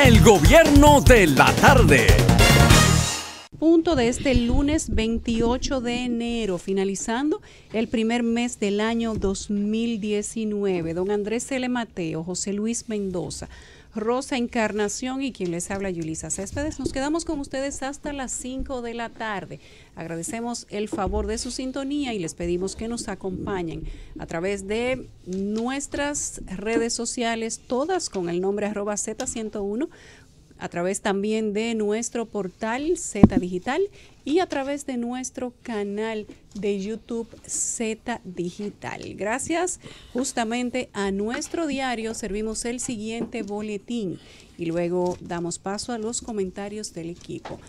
El gobierno de la tarde. Punto de este lunes 28 de enero, finalizando el primer mes del año 2019. Don Andrés Cele Mateo, José Luis Mendoza, Rosa Encarnación y quien les habla, Yulisa Céspedes. Nos quedamos con ustedes hasta las 5 de la tarde. Agradecemos el favor de su sintonía y les pedimos que nos acompañen a través de nuestras redes sociales, todas con el nombre @Z101, a través también de nuestro portal Z Digital y a través de nuestro canal de YouTube Z Digital. Gracias justamente a nuestro diario servimos el siguiente boletín y luego damos paso a los comentarios del equipo.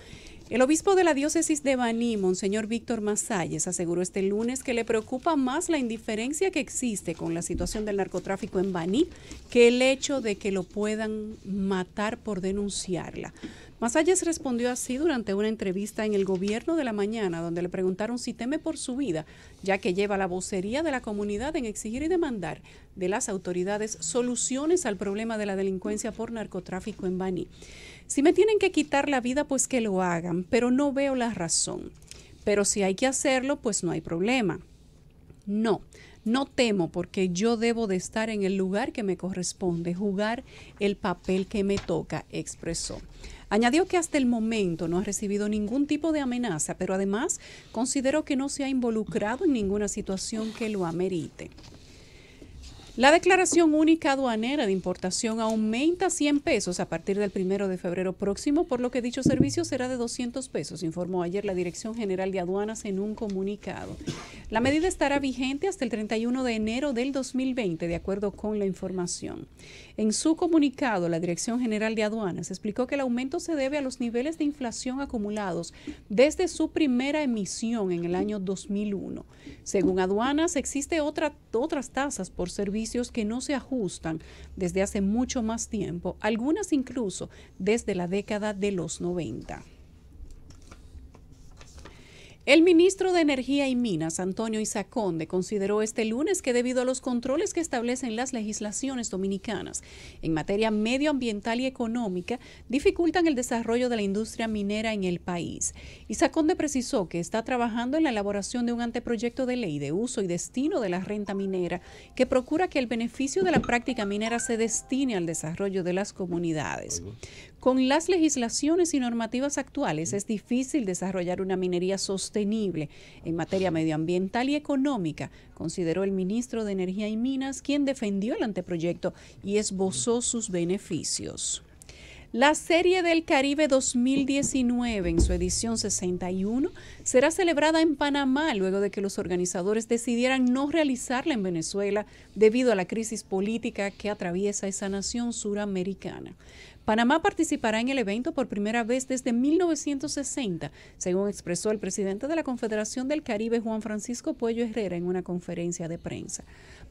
El obispo de la diócesis de Baní, Monseñor Víctor Masalles, aseguró este lunes que le preocupa más la indiferencia que existe con la situación del narcotráfico en Baní que el hecho de que lo puedan matar por denunciarla. Masalles respondió así durante una entrevista en El Gobierno de la Mañana, donde le preguntaron si teme por su vida, ya que lleva la vocería de la comunidad en exigir y demandar de las autoridades soluciones al problema de la delincuencia por narcotráfico en Baní. Si me tienen que quitar la vida, pues que lo hagan, pero no veo la razón. Pero si hay que hacerlo, pues no hay problema. No temo porque yo debo de estar en el lugar que me corresponde, jugar el papel que me toca, expresó. Añadió que hasta el momento no ha recibido ningún tipo de amenaza, pero además consideró que no se ha involucrado en ninguna situación que lo amerite. La declaración única aduanera de importación aumenta 100 pesos a partir del 1 de febrero próximo, por lo que dicho servicio será de 200 pesos, informó ayer la Dirección General de Aduanas en un comunicado. La medida estará vigente hasta el 31 de enero del 2020, de acuerdo con la información. En su comunicado, la Dirección General de Aduanas explicó que el aumento se debe a los niveles de inflación acumulados desde su primera emisión en el año 2001. Según Aduanas, existe otras tasas por servicios que no se ajustan desde hace mucho más tiempo, algunas incluso desde la década de los 90. El ministro de Energía y Minas, Antonio Isaac Conde, consideró este lunes que debido a los controles que establecen las legislaciones dominicanas en materia medioambiental y económica, dificultan el desarrollo de la industria minera en el país. Isaac Conde precisó que está trabajando en la elaboración de un anteproyecto de ley de uso y destino de la renta minera que procura que el beneficio de la práctica minera se destine al desarrollo de las comunidades. Con las legislaciones y normativas actuales es difícil desarrollar una minería sostenible en materia medioambiental y económica, consideró el ministro de Energía y Minas, quien defendió el anteproyecto y esbozó sus beneficios. La Serie del Caribe 2019, en su edición 61, será celebrada en Panamá luego de que los organizadores decidieran no realizarla en Venezuela debido a la crisis política que atraviesa esa nación suramericana. Panamá participará en el evento por primera vez desde 1960, según expresó el presidente de la Confederación del Caribe, Juan Francisco Puello Herrera, en una conferencia de prensa.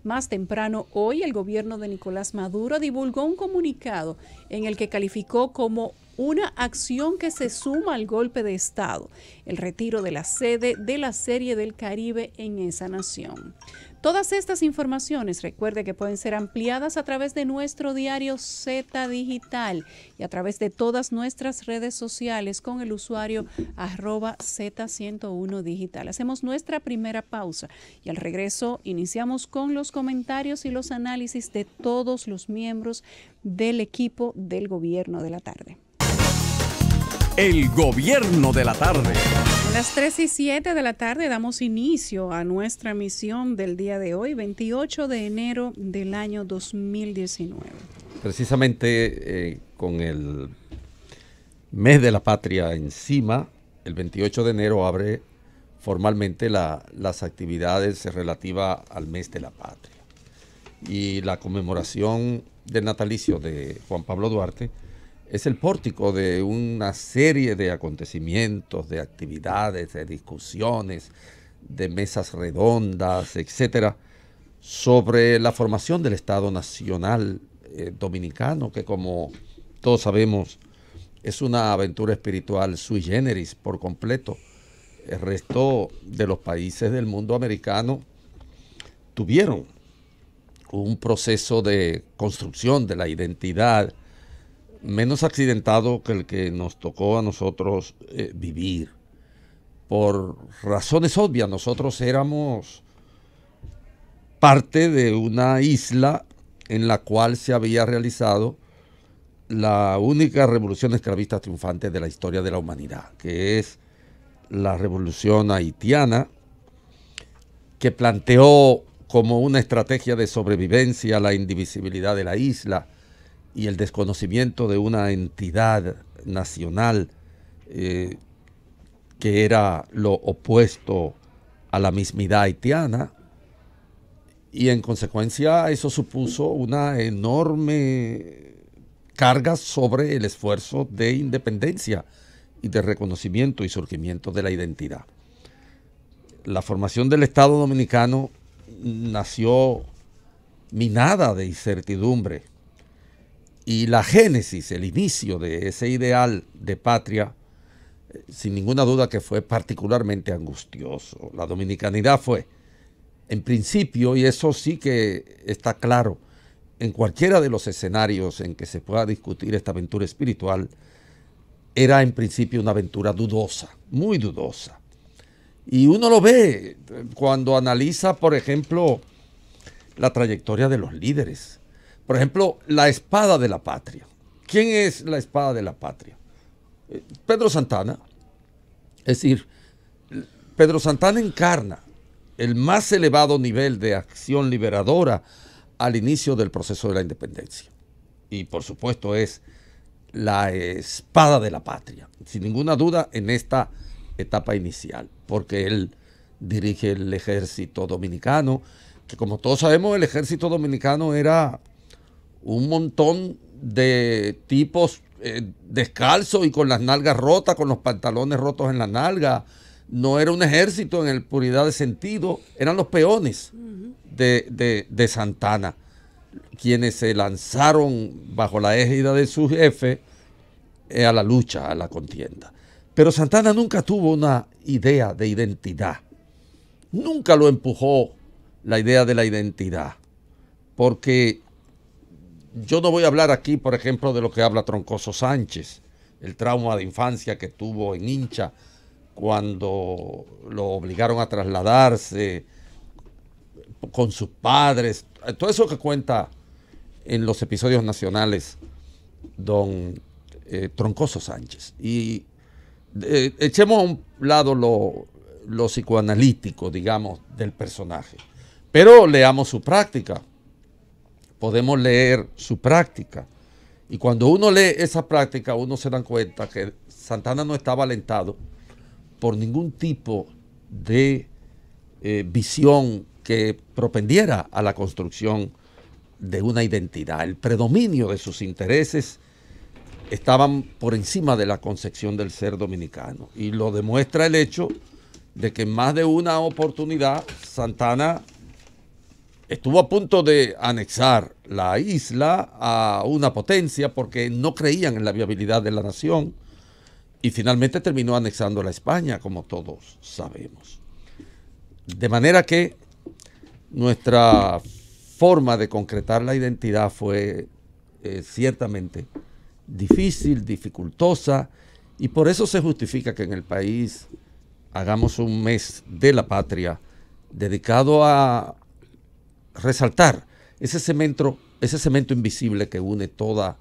Más temprano hoy, el gobierno de Nicolás Maduro divulgó un comunicado en el que calificó como una acción que se suma al golpe de Estado, el retiro de la sede de la Serie del Caribe en esa nación. Todas estas informaciones, recuerde que pueden ser ampliadas a través de nuestro diario Z Digital y a través de todas nuestras redes sociales con el usuario @Z101 Digital. Hacemos nuestra primera pausa y al regreso iniciamos con los comentarios y los análisis de todos los miembros del equipo del Gobierno de la Tarde. El gobierno de la tarde. A las 3:07 de la tarde damos inicio a nuestra emisión del día de hoy, 28 de enero del año 2019. Precisamente con el mes de la patria encima, el 28 de enero abre formalmente las actividades relativas al mes de la patria. Y la conmemoración del natalicio de Juan Pablo Duarte es el pórtico de una serie de acontecimientos, de actividades, de discusiones, de mesas redondas, etcétera, sobre la formación del Estado Nacional dominicano, que como todos sabemos es una aventura espiritual sui generis por completo. El resto de los países del mundo americano tuvieron un proceso de construcción de la identidad menos accidentado que el que nos tocó a nosotros vivir. Por razones obvias, nosotros éramos parte de una isla en la cual se había realizado la única revolución esclavista triunfante de la historia de la humanidad, que es la revolución haitiana, que planteó como una estrategia de sobrevivencia la indivisibilidad de la isla y el desconocimiento de una entidad nacional que era lo opuesto a la mismidad haitiana, y en consecuencia eso supuso una enorme carga sobre el esfuerzo de independencia y de reconocimiento y surgimiento de la identidad. La formación del Estado Dominicano nació minada de incertidumbre, y la génesis, el inicio de ese ideal de patria, sin ninguna duda que fue particularmente angustioso. La dominicanidad fue, en principio, y eso sí que está claro, en cualquiera de los escenarios en que se pueda discutir esta aventura espiritual, era en principio una aventura dudosa, muy dudosa. Y uno lo ve cuando analiza, por ejemplo, la trayectoria de los líderes. Por ejemplo, la espada de la patria. ¿Quién es la espada de la patria? Pedro Santana. Es decir, Pedro Santana encarna el más elevado nivel de acción liberadora al inicio del proceso de la independencia. Y por supuesto es la espada de la patria, sin ninguna duda en esta etapa inicial, porque él dirige el ejército dominicano, que como todos sabemos el ejército dominicano era un montón de tipos descalzos y con las nalgas rotas, con los pantalones rotos en la nalga. No era un ejército en el puridad de sentido, eran los peones de Santana, quienes se lanzaron bajo la égida de su jefe a la lucha, a la contienda. Pero Santana nunca tuvo una idea de identidad, nunca lo empujó la idea de la identidad, porque yo no voy a hablar aquí, por ejemplo, de lo que habla Troncoso Sánchez, el trauma de infancia que tuvo en Hincha cuando lo obligaron a trasladarse con sus padres, todo eso que cuenta en los episodios nacionales don Troncoso Sánchez. Y echemos a un lado lo psicoanalítico, digamos, del personaje, pero leamos su práctica. Podemos leer su práctica, y cuando uno lee esa práctica uno se da cuenta que Santana no estaba alentado por ningún tipo de visión que propendiera a la construcción de una identidad. El predominio de sus intereses estaban por encima de la concepción del ser dominicano, y lo demuestra el hecho de que en más de una oportunidad Santana estuvo a punto de anexar la isla a una potencia porque no creían en la viabilidad de la nación, y finalmente terminó anexándola a España, como todos sabemos. De manera que nuestra forma de concretar la identidad fue ciertamente difícil, dificultosa, y por eso se justifica que en el país hagamos un mes de la patria dedicado a resaltar ese cemento invisible que une toda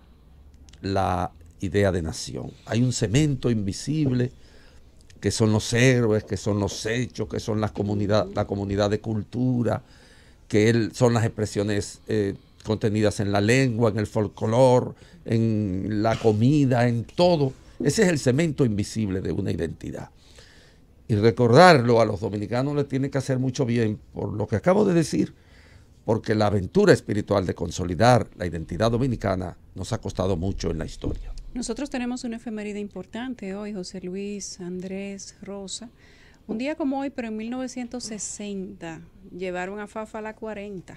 la idea de nación. Hay un cemento invisible que son los héroes, que son los hechos, que son la comunidad de cultura, que son las expresiones contenidas en la lengua, en el folclore, en la comida, en todo. Ese es el cemento invisible de una identidad. Y recordarlo a los dominicanos les tiene que hacer mucho bien por lo que acabo de decir, porque la aventura espiritual de consolidar la identidad dominicana nos ha costado mucho en la historia. Nosotros tenemos una efeméride importante hoy, José Luis, Andrés, Rosa. Un día como hoy, pero en 1960, llevaron a Fafa a la 40.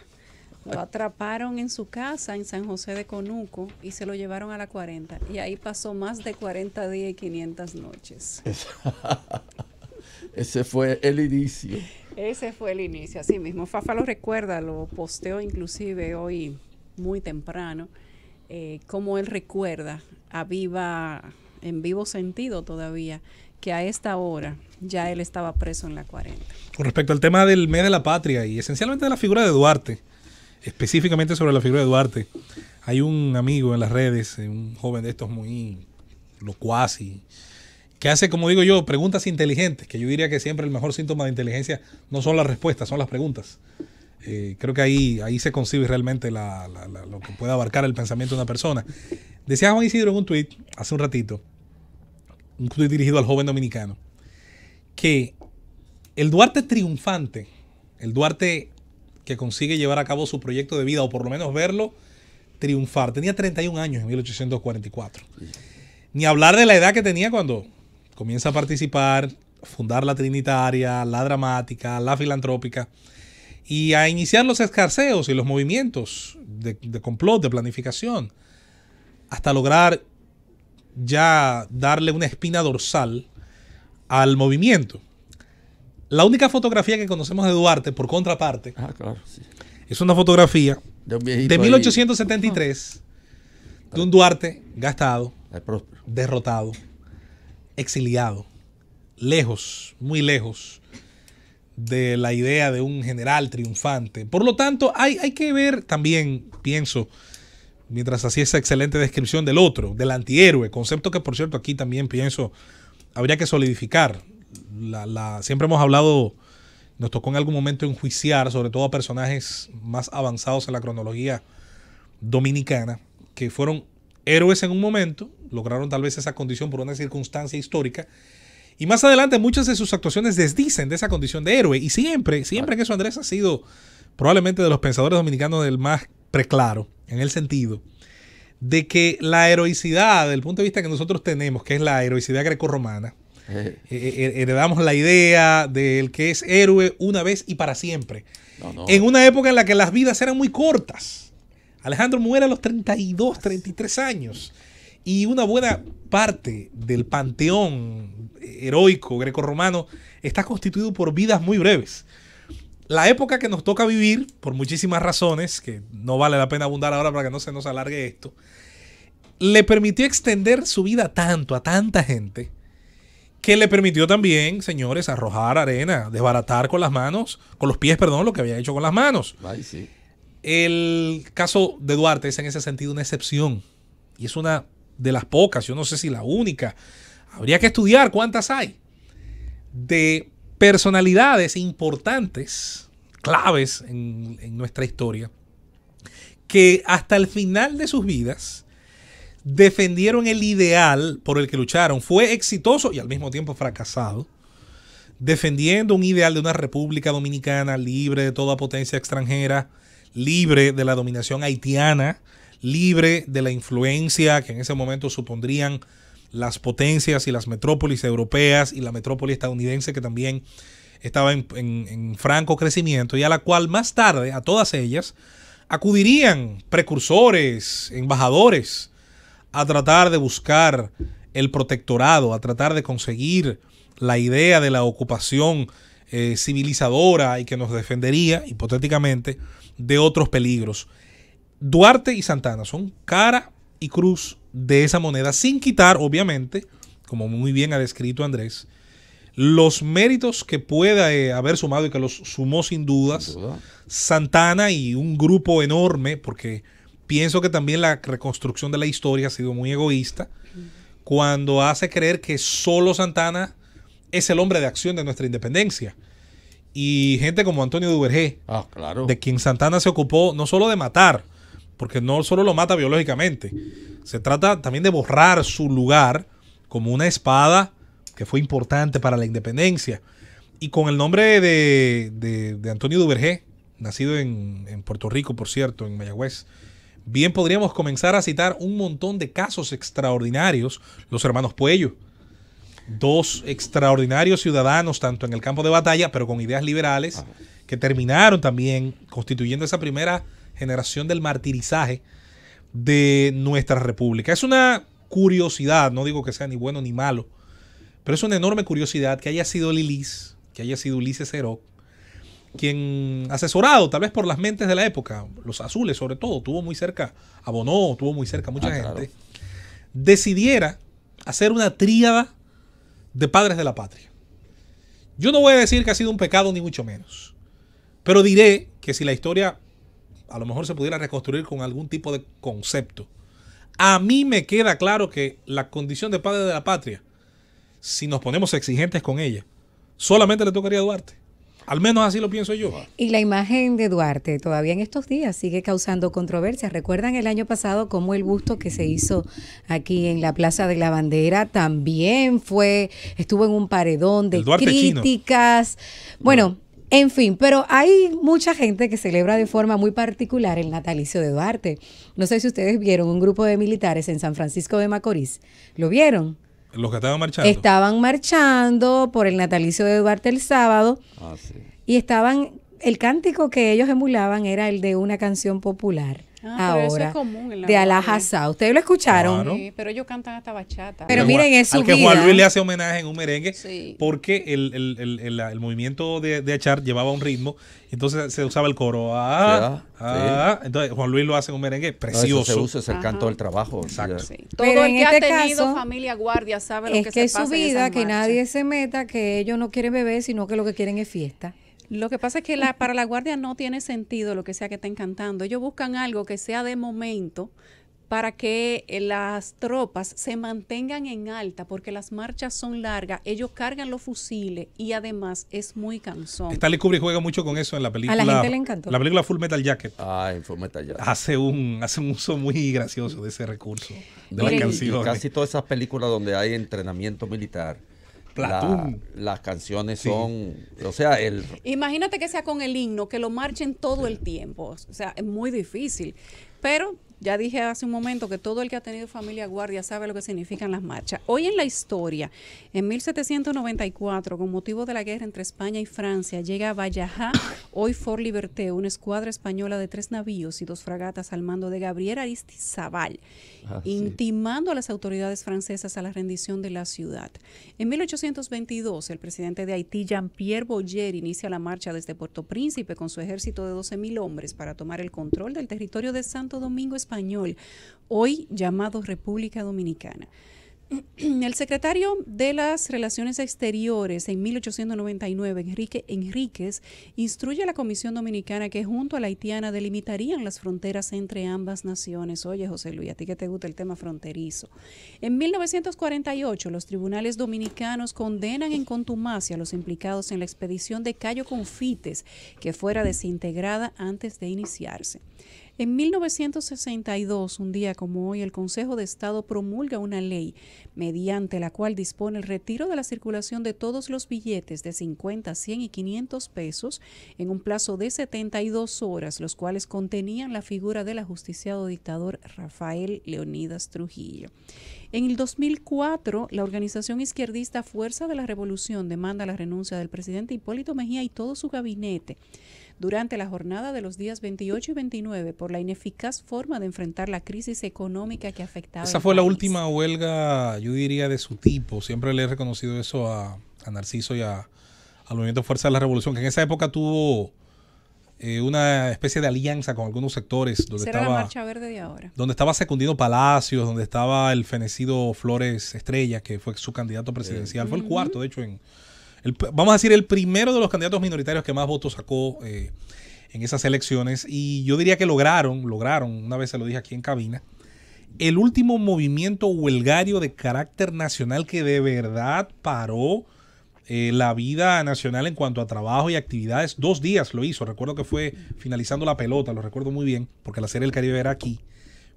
Lo atraparon en su casa en San José de Conuco y se lo llevaron a la 40. Y ahí pasó más de 40 días y 500 noches. Ese fue el inicio. Ese fue el inicio, así mismo. Fafa lo recuerda, lo posteó inclusive hoy muy temprano, cómo él recuerda aviva en vivo sentido todavía que a esta hora ya él estaba preso en la 40. Con respecto al tema del mes de la patria y esencialmente de la figura de Duarte, específicamente sobre la figura de Duarte, hay un amigo en las redes, un joven de estos muy locuaz y que hace, como digo yo, preguntas inteligentes, que yo diría que siempre el mejor síntoma de inteligencia no son las respuestas, son las preguntas. Creo que ahí se concibe realmente lo que puede abarcar el pensamiento de una persona. Decía Juan Isidro en un tuit hace un ratito, un tuit dirigido al joven dominicano, que el Duarte triunfante, el Duarte que consigue llevar a cabo su proyecto de vida, o por lo menos verlo triunfar, tenía 31 años en 1844. Ni hablar de la edad que tenía cuando comienza a participar, fundar la Trinitaria, la Dramática, la Filantrópica, y a iniciar los escarceos y los movimientos de complot, de planificación, hasta lograr ya darle una espina dorsal al movimiento. La única fotografía que conocemos de Duarte, por contraparte, claro, sí, es una fotografía de 1873 de un Duarte gastado, derrotado, exiliado, lejos, muy lejos de la idea de un general triunfante. Por lo tanto, hay que ver también, pienso, mientras hacía esa excelente descripción del otro, del antihéroe, concepto que por cierto aquí también pienso habría que solidificar. Siempre hemos hablado, nos tocó en algún momento enjuiciar sobre todo a personajes más avanzados en la cronología dominicana, que fueron héroes en un momento, lograron tal vez esa condición por una circunstancia histórica, y más adelante muchas de sus actuaciones desdicen de esa condición de héroe, y siempre que eso, Andrés, ha sido probablemente de los pensadores dominicanos del más preclaro, en el sentido de que la heroicidad, del punto de vista que nosotros tenemos, que es la heroicidad grecorromana, heredamos la idea del que es héroe una vez y para siempre. En una época en la que las vidas eran muy cortas. Alejandro muere a los 32, 33 años. Y una buena parte del panteón heroico grecorromano está constituido por vidas muy breves. La época que nos toca vivir, por muchísimas razones, que no vale la pena abundar ahora para que no se nos alargue esto, le permitió extender su vida tanto a tanta gente, que le permitió también, señores, arrojar arena, desbaratar con los pies, lo que había hecho con las manos. Ay, sí. El caso de Duarte es en ese sentido una excepción. Y es una de las pocas, yo no sé si la única, habría que estudiar cuántas hay, de personalidades importantes, claves en nuestra historia, que hasta el final de sus vidas defendieron el ideal por el que lucharon. Fue exitoso y al mismo tiempo fracasado, defendiendo un ideal de una república dominicana libre de toda potencia extranjera, libre de la dominación haitiana, libre de la influencia que en ese momento supondrían las potencias y las metrópolis europeas y la metrópoli estadounidense, que también estaba en franco crecimiento, y a la cual más tarde, a todas ellas, acudirían precursores, embajadores, a tratar de buscar el protectorado, a tratar de conseguir la idea de la ocupación civilizadora y que nos defendería, hipotéticamente, de otros peligros. Duarte y Santana son cara y cruz de esa moneda, sin quitar, obviamente, como muy bien ha descrito Andrés, los méritos que pueda haber sumado, y que los sumó sin dudas, Santana y un grupo enorme, porque pienso que también la reconstrucción de la historia ha sido muy egoísta cuando hace creer que solo Santana es el hombre de acción de nuestra independencia. Y gente como Antonio Duvergé, claro, de quien Santana se ocupó no solo de matar, porque no solo lo mata biológicamente, se trata también de borrar su lugar como una espada que fue importante para la independencia. Y con el nombre de Antonio Duvergé, nacido en Puerto Rico, por cierto, en Mayagüez, bien podríamos comenzar a citar un montón de casos extraordinarios. Los hermanos Puello, dos extraordinarios ciudadanos, tanto en el campo de batalla, pero con ideas liberales, que terminaron también constituyendo esa primera generación del martirizaje de nuestra república. Es una curiosidad, no digo que sea ni bueno ni malo, pero es una enorme curiosidad que haya sido Lilis, que haya sido Ulises Heró, quien, asesorado tal vez por las mentes de la época, los azules sobre todo, tuvo muy cerca a Bonó, tuvo muy cerca a mucha gente, claro, decidiera hacer una tríada de padres de la patria. Yo no voy a decir que ha sido un pecado ni mucho menos, pero diré que si la historia a lo mejor se pudiera reconstruir con algún tipo de concepto, a mí me queda claro que la condición de padre de la patria, si nos ponemos exigentes con ella, solamente le tocaría a Duarte. Al menos así lo pienso yo. Y la imagen de Duarte todavía en estos días sigue causando controversias. ¿Recuerdan el año pasado cómo el busto que se hizo aquí en la Plaza de la Bandera también estuvo en un paredón de críticas? Chino. Bueno, en fin, pero hay mucha gente que celebra de forma muy particular el natalicio de Duarte. No sé si ustedes vieron un grupo de militares en San Francisco de Macorís. ¿Lo vieron? Los que estaban marchando. Estaban marchando por el natalicio de Duarte el sábado. Sí. Y el cántico que ellos emulaban era el de una canción popular. Ahora, eso es común en la de Alajazá. ¿Ustedes lo escucharon? Claro. Sí, pero ellos cantan hasta bachata. Pero miren, es su vida. Al que Juan Luis le hace homenaje en un merengue, sí, porque el movimiento de Achar llevaba un ritmo, entonces se usaba el coro. Sí. Entonces Juan Luis lo hace en un merengue precioso. No, eso se usa, es el canto del trabajo. Exacto. Sí. Todo el que ha tenido familia guardia sabe lo que se pasa. Es que es su vida, que nadie se meta, que ellos no quieren beber, sino que lo que quieren es fiesta. Lo que pasa es que para la guardia no tiene sentido lo que sea que estén cantando. Ellos buscan algo que sea de momento para que las tropas se mantengan en alta, porque las marchas son largas, ellos cargan los fusiles y además es muy cansón. Stanley Kubrick juega mucho con eso en la película. A la gente le encantó. La película Full Metal Jacket. En Full Metal Jacket. Hace un uso muy gracioso de ese recurso de la canción. Casi todas esas películas donde hay entrenamiento militar, las canciones son, o sea, imagínate que sea con el himno, que lo marchen todo el tiempo, o sea, es muy difícil, pero ya dije hace un momento que todo el que ha tenido familia guardia sabe lo que significan las marchas. Hoy en la historia, en 1794, con motivo de la guerra entre España y Francia, llega a Vallajá, hoy Fort Liberté, una escuadra española de 3 navíos y 2 fragatas al mando de Gabriel Aristizábal, intimando a las autoridades francesas a la rendición de la ciudad. En 1822, el presidente de Haití, Jean-Pierre Boyer, inicia la marcha desde Puerto Príncipe con su ejército de 12,000 hombres para tomar el control del territorio de Santo Domingo Español, hoy llamado República Dominicana. El secretario de las Relaciones Exteriores en 1899, Enrique Enríquez, instruye a la Comisión Dominicana que junto a la haitiana delimitarían las fronteras entre ambas naciones. Oye, José Luis, a ti que te gusta el tema fronterizo. En 1948, los tribunales dominicanos condenan en contumacia a los implicados en la expedición de Cayo Confites, que fuera desintegrada antes de iniciarse. En 1962, un día como hoy, el Consejo de Estado promulga una ley mediante la cual dispone el retiro de la circulación de todos los billetes de 50, 100 y 500 pesos en un plazo de 72 horas, los cuales contenían la figura del ajusticiado dictador Rafael Leónidas Trujillo. En el 2004, la organización izquierdista Fuerza de la Revolución demanda la renuncia del presidente Hipólito Mejía y todo su gabinete durante la jornada de los días 28 y 29 por la ineficaz forma de enfrentar la crisis económica que afectaba Esa fue la última huelga, yo diría, de su tipo. Siempre le he reconocido eso a Narciso y al movimiento Fuerza de la Revolución, que en esa época tuvo una especie de alianza con algunos sectores. Donde ¿Será la Marcha Verde de ahora? Donde estaba Secundino Palacios, donde estaba el fenecido Flores Estrella, que fue su candidato presidencial. Fue el cuarto, de hecho, vamos a decir, el primero de los candidatos minoritarios que más votos sacó en esas elecciones. Y yo diría que lograron, una vez se lo dije aquí en cabina, el último movimiento huelgario de carácter nacional que de verdad paró la vida nacional en cuanto a trabajo y actividades. 2 días lo hizo. Recuerdo que fue finalizando la pelota, lo recuerdo muy bien, porque la Serie del Caribe era aquí.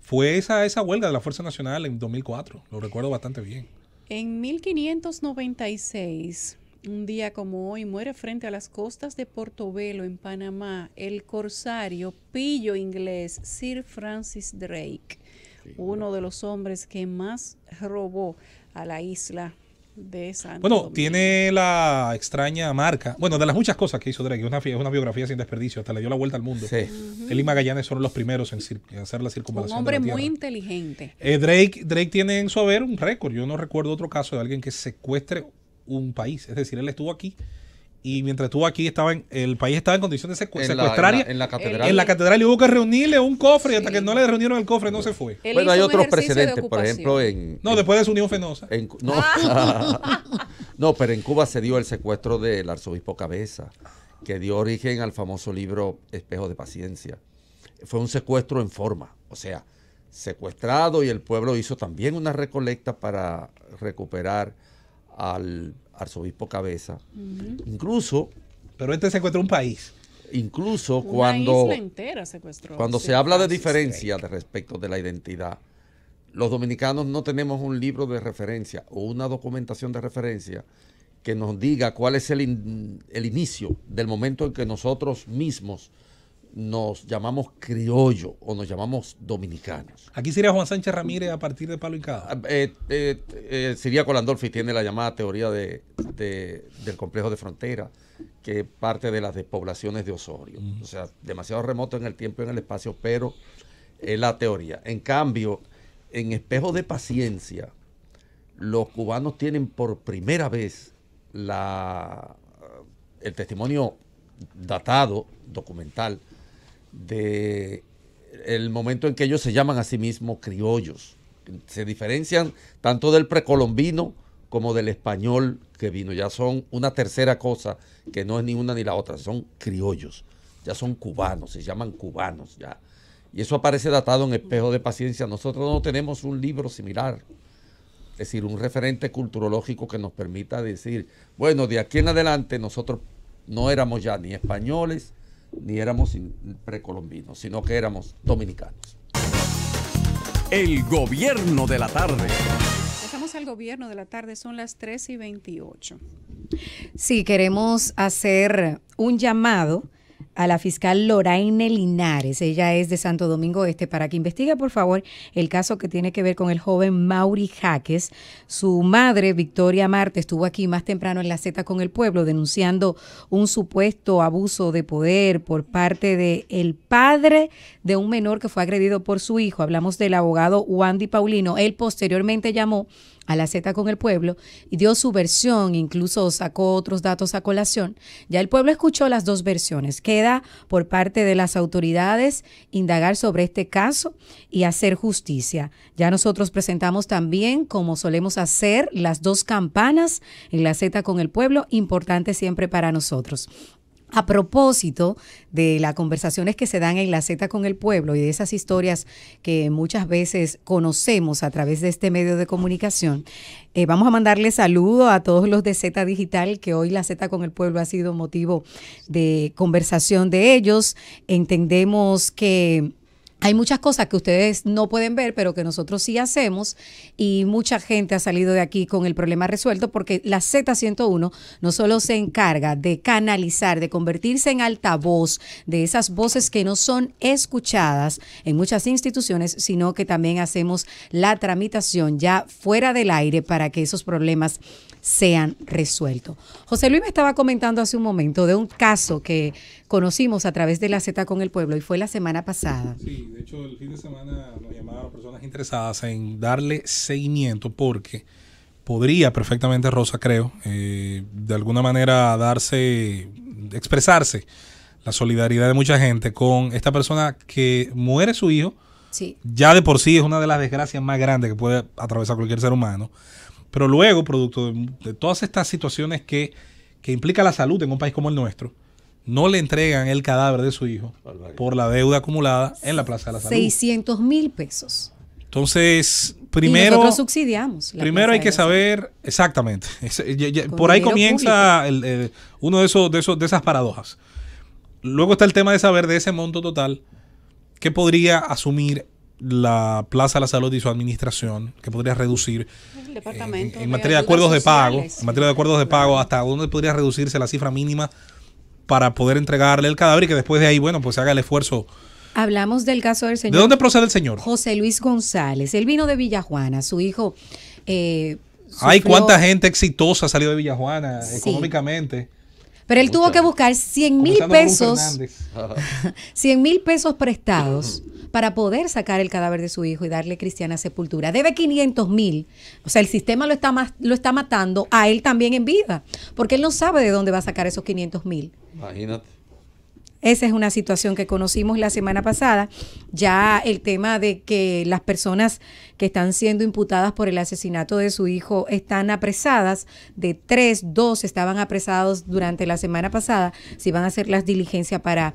Fue esa huelga de la Fuerza Nacional en 2004. Lo recuerdo bastante bien. En 1596... un día como hoy, muere frente a las costas de Portobelo, en Panamá, el corsario pillo inglés Sir Francis Drake, uno de los hombres que más robó a la isla de Santo Domingo. Tiene la extraña marca, de las muchas cosas que hizo Drake, es una biografía sin desperdicio, hasta le dio la vuelta al mundo. Sí. Él y Magallanes fueron los primeros en hacer la circunvalación. Un hombre de la muy inteligente. Drake tiene en su haber un récord. Yo no recuerdo otro caso de alguien que secuestre un país. Es decir, él estuvo aquí y mientras estuvo aquí el país estaba en condiciones secuestrarias en la catedral. En la catedral, y hubo que reunirle un cofre, y hasta que no le reunieron el cofre no se fue. Bueno, hay otros precedentes, por ejemplo, después de su unión fenosa. No, pero en Cuba se dio el secuestro del arzobispo Cabeza, que dio origen al famoso libro Espejo de Paciencia. Fue un secuestro en forma, o sea, secuestrado, y el pueblo hizo también una recolecta para recuperar al arzobispo Cabeza. Incluso... Pero secuestró un país. Incluso una cuando, isla entera secuestró. Cuando se habla de diferencia de respecto de la identidad, los dominicanos no tenemos un libro de referencia o una documentación de referencia que nos diga cuál es el inicio del momento en que nosotros mismos nos llamamos criollo o nos llamamos dominicanos. Aquí sería Juan Sánchez Ramírez a partir de Palo Hincado. Ciriaco Landolfi tiene la llamada teoría del complejo de frontera, que parte de las despoblaciones de Osorio. O sea, demasiado remoto en el tiempo y en el espacio, pero es la teoría. En cambio, en Espejo de Paciencia, los cubanos tienen por primera vez el testimonio datado, documental, de el momento en que ellos se llaman a sí mismos criollos. Se diferencian tanto del precolombino como del español que vino. Ya son una tercera cosa que no es ni una ni la otra. Son criollos, ya son cubanos, se llaman cubanos ya. Y eso aparece datado en Espejo de Paciencia. Nosotros no tenemos un libro similar, es decir, un referente culturológico que nos permita decir, bueno, de aquí en adelante nosotros no éramos ya ni españoles ni éramos precolombinos, sino que éramos dominicanos. El gobierno de la tarde. Pasamos al gobierno de la tarde, son las 3:28. Sí, queremos hacer un llamado a la fiscal Loraine Linares. Ella es de Santo Domingo Este, para que investigue, por favor, el caso que tiene que ver con el joven Mauri Jaques. Su madre, Victoria Marte, estuvo aquí más temprano en la Z con el Pueblo denunciando un supuesto abuso de poder por parte de el padre de un menor que fue agredido por su hijo. Hablamos del abogado Wandy Paulino. Él posteriormente llamó a la Z con el Pueblo y dio su versión, incluso sacó otros datos a colación. Ya el pueblo escuchó las dos versiones. Queda por parte de las autoridades indagar sobre este caso y hacer justicia. Ya nosotros presentamos también, como solemos hacer, las dos campanas en la Z con el Pueblo, importante siempre para nosotros. A propósito de las conversaciones que se dan en la Z con el Pueblo y de esas historias que muchas veces conocemos a través de este medio de comunicación, vamos a mandarle saludo a todos los de Z Digital, que hoy la Z con el Pueblo ha sido motivo de conversación de ellos. Entendemos que hay muchas cosas que ustedes no pueden ver, pero que nosotros sí hacemos, y mucha gente ha salido de aquí con el problema resuelto, porque la Z101 no solo se encarga de canalizar, de convertirse en altavoz de esas voces que no son escuchadas en muchas instituciones, sino que también hacemos la tramitación ya fuera del aire para que esos problemas sean resueltos. José Luis me estaba comentando hace un momento de un caso que conocimos a través de la Z con el Pueblo, y fue la semana pasada. Sí, de hecho el fin de semana nos llamaron personas interesadas en darle seguimiento, porque podría perfectamente, Rosa, creo, de alguna manera expresarse la solidaridad de mucha gente con esta persona que muere su hijo. Sí. Ya de por sí es una de las desgracias más grandes que puede atravesar cualquier ser humano. Pero luego, producto de todas estas situaciones que implica la salud en un país como el nuestro, no le entregan el cadáver de su hijo por la deuda acumulada en la Plaza de la Salud. 600,000 pesos. Entonces, primero... Y nosotros subsidiamos. Primero hay que saber, exactamente, por ahí comienza uno de esas paradojas. Luego está el tema de saber de ese monto total que podría asumir la Plaza de la Salud y su administración, que podría reducir el departamento en materia de acuerdos de pago, hasta dónde podría reducirse la cifra mínima para poder entregarle el cadáver, y que después de ahí, bueno, pues se haga el esfuerzo. Hablamos del caso del señor. ¿De dónde procede el señor? José Luis González. Él vino de Villajuana. Su hijo Hay cuánta gente exitosa ha salido de Villajuana económicamente. Pero él tuvo que buscar 100,000 pesos, 100,000 pesos prestados para poder sacar el cadáver de su hijo y darle cristiana sepultura. Debe 500,000. O sea, el sistema lo está matando a él también en vida, porque él no sabe de dónde va a sacar esos 500,000. Imagínate. Esa es una situación que conocimos la semana pasada. Ya el tema de que las personas que están siendo imputadas por el asesinato de su hijo están apresadas. De 3, 2 estaban apresados durante la semana pasada. Si van a hacer las diligencias para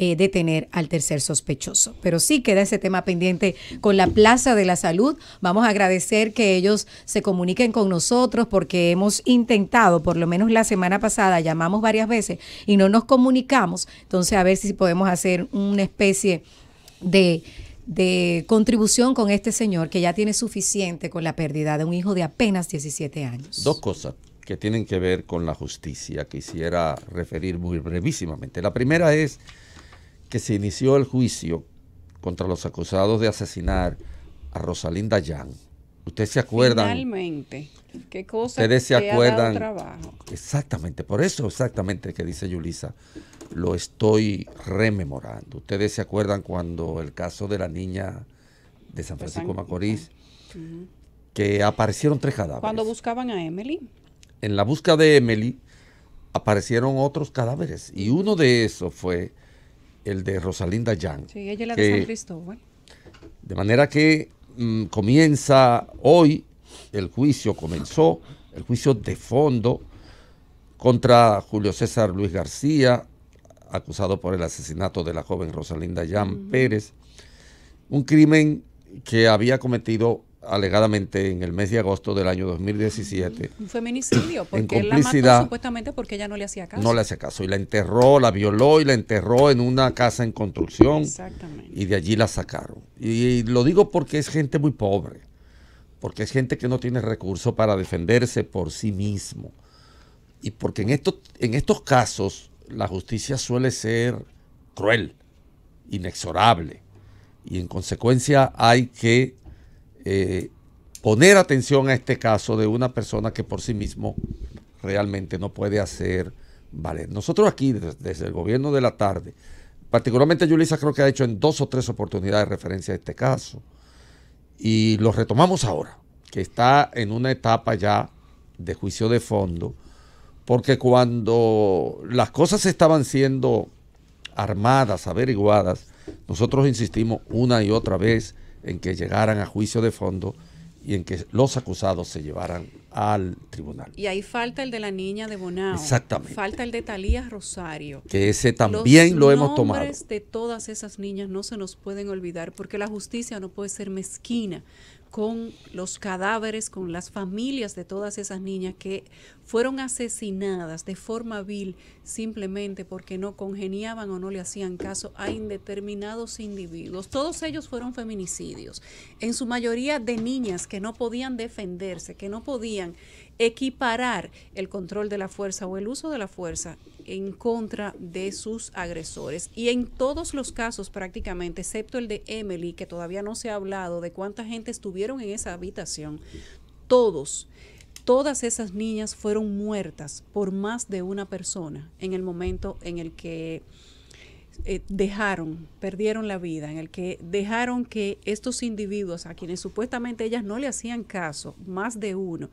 detener al tercer sospechoso. Pero sí queda ese tema pendiente con la Plaza de la Salud. Vamos a agradecer que ellos se comuniquen con nosotros porque hemos intentado, por lo menos la semana pasada, llamamos varias veces y no nos comunicamos. Entonces, a ver si podemos hacer una especie de contribución con este señor que ya tiene suficiente con la pérdida de un hijo de apenas 17 años. 2 cosas que tienen que ver con la justicia quisiera referir muy brevísimamente. La primera es que se inició el juicio contra los acusados de asesinar a Rosalinda Yang. ¿Ustedes se acuerdan? Finalmente. ¿Qué cosa? ¿Ustedes se acuerdan? Trabajo. Exactamente, por eso exactamente que dice Yulisa, lo estoy rememorando. ¿Ustedes se acuerdan cuando el caso de la niña de San Francisco de Macorís, que aparecieron 3 cadáveres? Cuando buscaban a Emily. En la búsqueda de Emily aparecieron otros cadáveres y uno de esos fue el de Rosalinda Yang. Sí, ella es la de San Cristóbal. De manera que comienza hoy comenzó el juicio de fondo contra Julio César Luis García, acusado por el asesinato de la joven Rosalinda Yang Pérez, un crimen que había cometido alegadamente en el mes de agosto del año 2017. Un feminicidio, porque él la mató supuestamente porque ella no le hacía caso. No le hacía caso, y la enterró, la violó y la enterró en una casa en construcción. Exactamente. Y de allí la sacaron. Y lo digo porque es gente muy pobre, porque es gente que no tiene recursos para defenderse por sí mismo. Y porque en estos casos la justicia suele ser cruel, inexorable, y en consecuencia hay que poner atención a este caso de una persona que por sí mismo realmente no puede hacer valer. Nosotros aquí, desde el gobierno de la tarde, particularmente Yulisa creo que ha hecho en 2 o 3 oportunidades referencia a este caso, y lo retomamos ahora, que está en una etapa ya de juicio de fondo, porque cuando las cosas estaban siendo armadas, averiguadas, nosotros insistimos una y otra vez en que llegaran a juicio de fondo y en que los acusados se llevaran al tribunal. Y ahí falta el de la niña de Bonao. Exactamente. Falta el de Talía Rosario. Que ese también lo hemos tomado. Los nombres de todas esas niñas no se nos pueden olvidar porque la justicia no puede ser mezquina con los cadáveres, con las familias de todas esas niñas que fueron asesinadas de forma vil simplemente porque no congeniaban o no le hacían caso a indeterminados individuos. Todos ellos fueron feminicidios, en su mayoría de niñas que no podían defenderse, que no podían equiparar el control de la fuerza o el uso de la fuerza en contra de sus agresores. Y en todos los casos prácticamente, excepto el de Emily, que todavía no se ha hablado de cuánta gente estuvieron en esa habitación, todas esas niñas fueron muertas por más de una persona en el momento en el que perdieron la vida, en el que dejaron que estos individuos a quienes supuestamente ellas no le hacían caso, más de uno,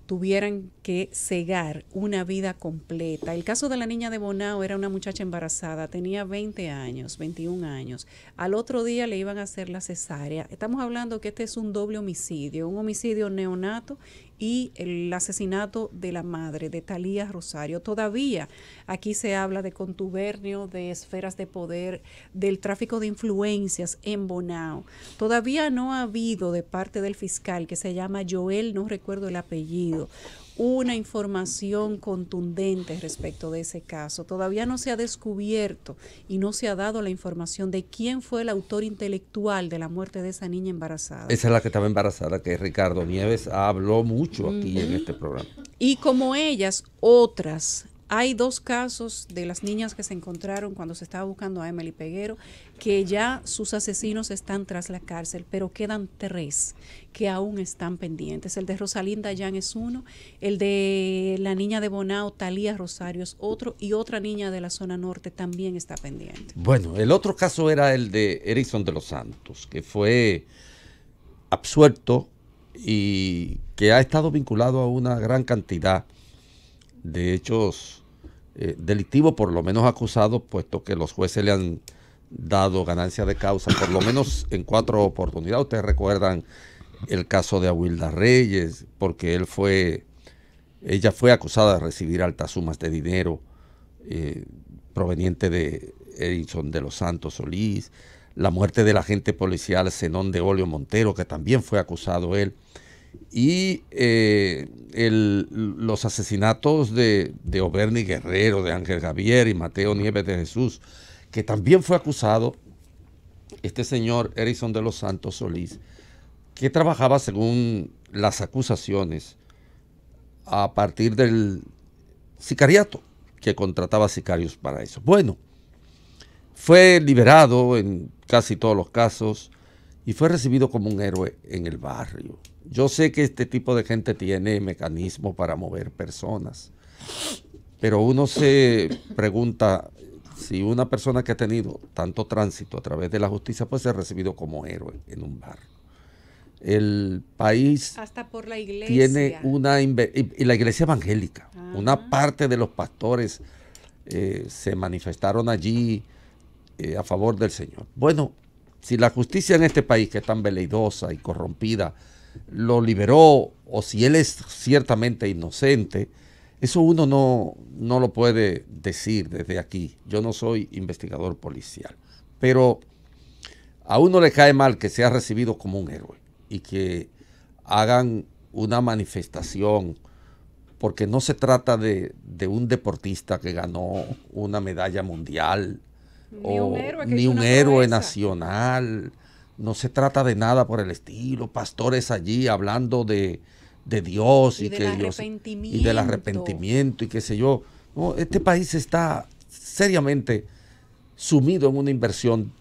tuvieran que cegar una vida completa. El caso de la niña de Bonao era una muchacha embarazada, tenía 20 años, 21 años. Al otro día le iban a hacer la cesárea. Estamos hablando que este es un doble homicidio, un homicidio neonato y el asesinato de la madre, de Talía Rosario. Todavía aquí se habla de contubernio, de esferas de poder, del tráfico de influencias en Bonao. Todavía no ha habido de parte del fiscal, que se llama Joel, no recuerdo el apellido, una información contundente respecto de ese caso. Todavía no se ha descubierto y no se ha dado la información de quién fue el autor intelectual de la muerte de esa niña embarazada. Esa es la que estaba embarazada, que Ricardo Nieves habló mucho aquí en este programa. Y como ellas, otras Hay 2 casos de las niñas que se encontraron cuando se estaba buscando a Emily Peguero, que ya sus asesinos están tras la cárcel, pero quedan 3 que aún están pendientes. El de Rosalinda Yan es uno, el de la niña de Bonao, Talía Rosario, es otro, y otra niña de la zona norte también está pendiente. Bueno, el otro caso era el de Erickson de los Santos, que fue absuelto y que ha estado vinculado a una gran cantidad de hechos delictivos, por lo menos acusados, puesto que los jueces le han dado ganancia de causa, por lo menos en 4 oportunidades. Ustedes recuerdan el caso de Awilda Reyes, porque ella fue acusada de recibir altas sumas de dinero proveniente de Erickson de los Santos Solís, la muerte del agente policial Zenón de Olio Montero, que también fue acusado él, y los asesinatos de Oberni Guerrero, de Ángel Javier y Mateo Nieves de Jesús, que también fue acusado este señor Erickson de los Santos Solís, que trabajaba, según las acusaciones, a partir del sicariato, que contrataba sicarios para eso. Bueno, fue liberado en casi todos los casos y fue recibido como un héroe en el barrio. Yo sé que este tipo de gente tiene mecanismos para mover personas, pero uno se pregunta si una persona que ha tenido tanto tránsito a través de la justicia puede ser recibido como héroe en un barrio. El país hasta por la iglesia tiene y la iglesia evangélica. Una parte de los pastores se manifestaron allí a favor del Señor. Bueno, si la justicia en este país, que es tan veleidosa y corrompida, lo liberó, o si él es ciertamente inocente, eso uno no lo puede decir desde aquí. Yo no soy investigador policial, pero a uno le cae mal que sea recibido como un héroe y que hagan una manifestación, porque no se trata de un deportista que ganó una medalla mundial, ni un héroe nacional. No se trata de nada por el estilo. Pastores allí hablando de Dios y del arrepentimiento y qué sé yo. No, este país está seriamente sumido en una inversión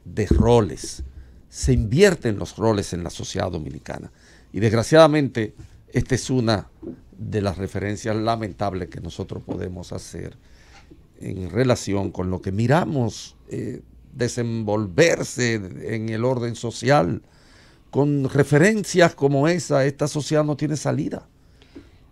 de roles. Se invierten los roles en la sociedad dominicana. Y desgraciadamente, esta es una de las referencias lamentables que nosotros podemos hacer en relación con lo que miramos desenvolverse en el orden social. Con referencias como esta sociedad no tiene salida.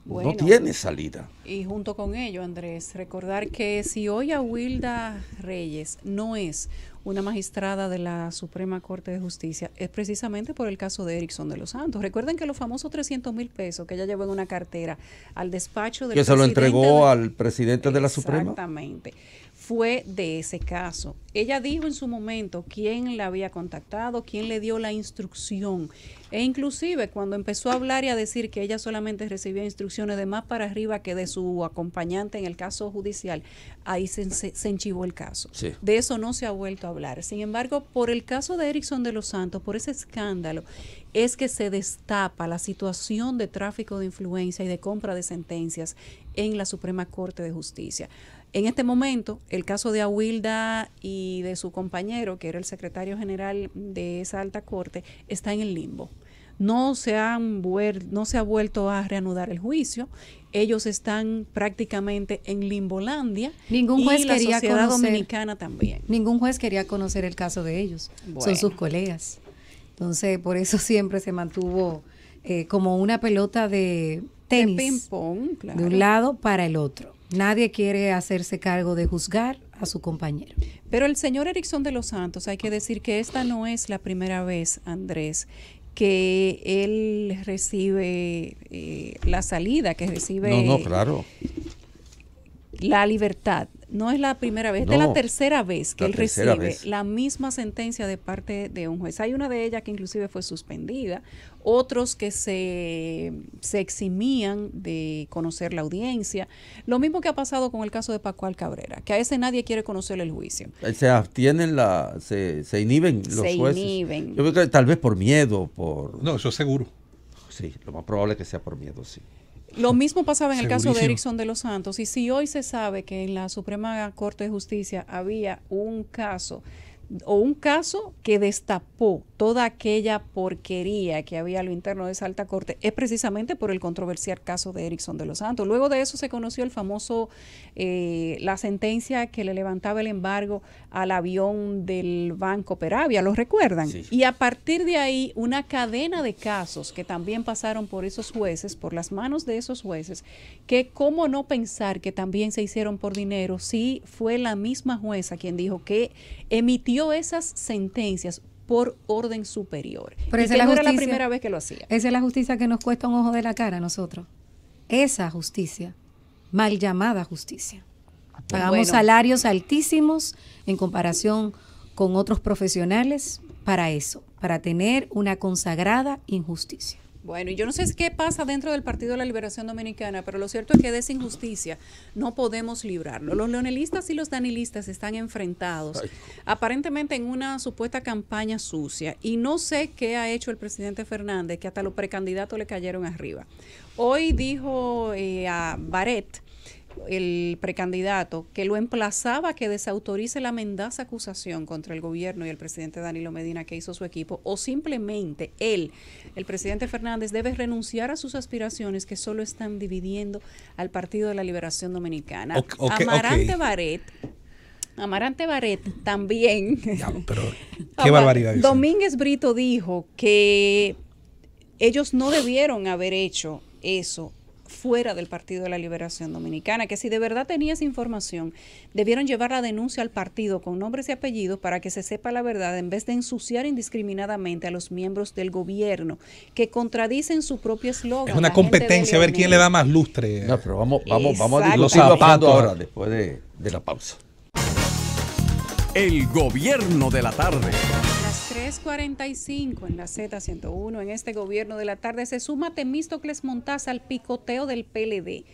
Bueno, no tiene salida. Y junto con ello, Andrés, recordar que si hoy Awilda Reyes no es una magistrada de la Suprema Corte de Justicia, es precisamente por el caso de Erickson de los Santos. Recuerden que los famosos 300,000 pesos que ella llevó en una cartera al despacho del presidente. Que se lo entregó al presidente de la Suprema. Exactamente. Fue de ese caso. Ella dijo en su momento quién la había contactado, quién le dio la instrucción. E inclusive cuando empezó a hablar y a decir que ella solamente recibía instrucciones de más para arriba que de su acompañante en el caso judicial, ahí se enchivó el caso. Sí. De eso no se ha vuelto a hablar. Sin embargo, por el caso de Erickson de los Santos, por ese escándalo, es que se destapa la situación de tráfico de influencia y de compra de sentencias en la Suprema Corte de Justicia. En este momento, el caso de Awilda y de su compañero, que era el secretario general de esa alta corte, está en el limbo. No se ha vuelto a reanudar el juicio. Ellos están prácticamente en Limbolandia. Ningún juez y la quería sociedad conocer, dominicana también. Ningún juez quería conocer el caso de ellos. Bueno. Son sus colegas. Entonces, por eso siempre se mantuvo como una pelota de tenis. De ping-pong, claro. De un lado para el otro. Nadie quiere hacerse cargo de juzgar a su compañero. Pero el señor Erickson de los Santos, hay que decir que esta no es la primera vez, Andrés, que él recibe la salida, que recibe claro. La libertad. No es la primera vez, es la tercera vez que él recibe la misma sentencia de parte de un juez. Hay una de ellas que inclusive fue suspendida, otros que se eximían de conocer la audiencia. Lo mismo que ha pasado con el caso de Pascual Cabrera, que a ese nadie quiere conocer el juicio. Se abstienen, se inhiben los jueces. Se inhiben. Yo creo que tal vez por miedo. No, eso seguro. Sí, lo más probable es que sea por miedo, sí. Lo mismo pasaba en el caso de Erickson de los Santos. Y si hoy se sabe que en la Suprema Corte de Justicia había un caso que destapó toda aquella porquería que había a lo interno de esa alta corte, es precisamente por el controversial caso de Erickson de los Santos. Luego de eso se conoció el famoso, la sentencia que le levantaba el embargo al avión del Banco Peravia, ¿lo recuerdan? Sí. Y a partir de ahí, una cadena de casos que también pasaron por esos jueces, por las manos de esos jueces, que cómo no pensar que también se hicieron por dinero, si fue la misma jueza quien dijo que emitió esas sentencias por orden superior. Pero y que no era la primera vez que lo hacía. Esa es la justicia que nos cuesta un ojo de la cara a nosotros. Esa justicia, mal llamada justicia. Pagamos salarios altísimos en comparación con otros profesionales para eso, para tener una consagrada injusticia. Bueno, y yo no sé qué pasa dentro del Partido de la Liberación Dominicana, pero lo cierto es que de esa injusticia no podemos librarnos. Los leonelistas y los danilistas están enfrentados, aparentemente en una supuesta campaña sucia, y no sé qué ha hecho el presidente Fernández, que hasta los precandidatos le cayeron arriba. Hoy dijo a Barrett, el precandidato, que lo emplazaba a que desautorice la mendaza acusación contra el gobierno y el presidente Danilo Medina que hizo su equipo, o simplemente él, el presidente Fernández, debe renunciar a sus aspiraciones que solo están dividiendo al Partido de la Liberación Dominicana. Amarante Barrett también. Ya, pero qué barbaridad. Domínguez Brito dijo que ellos no debieron haber hecho eso fuera del Partido de la Liberación Dominicana, que si de verdad tenía esa información, debieron llevar la denuncia al partido con nombres y apellidos para que se sepa la verdad, en vez de ensuciar indiscriminadamente a los miembros del gobierno, que contradicen su propio eslogan. Es una competencia a ver quién le da más lustre. No, pero vamos a los zapatos ahora, después de la pausa. El gobierno de la tarde. 3:45 en la Z101. En este gobierno de la tarde se suma Temístocles Montaz al picoteo del PLD.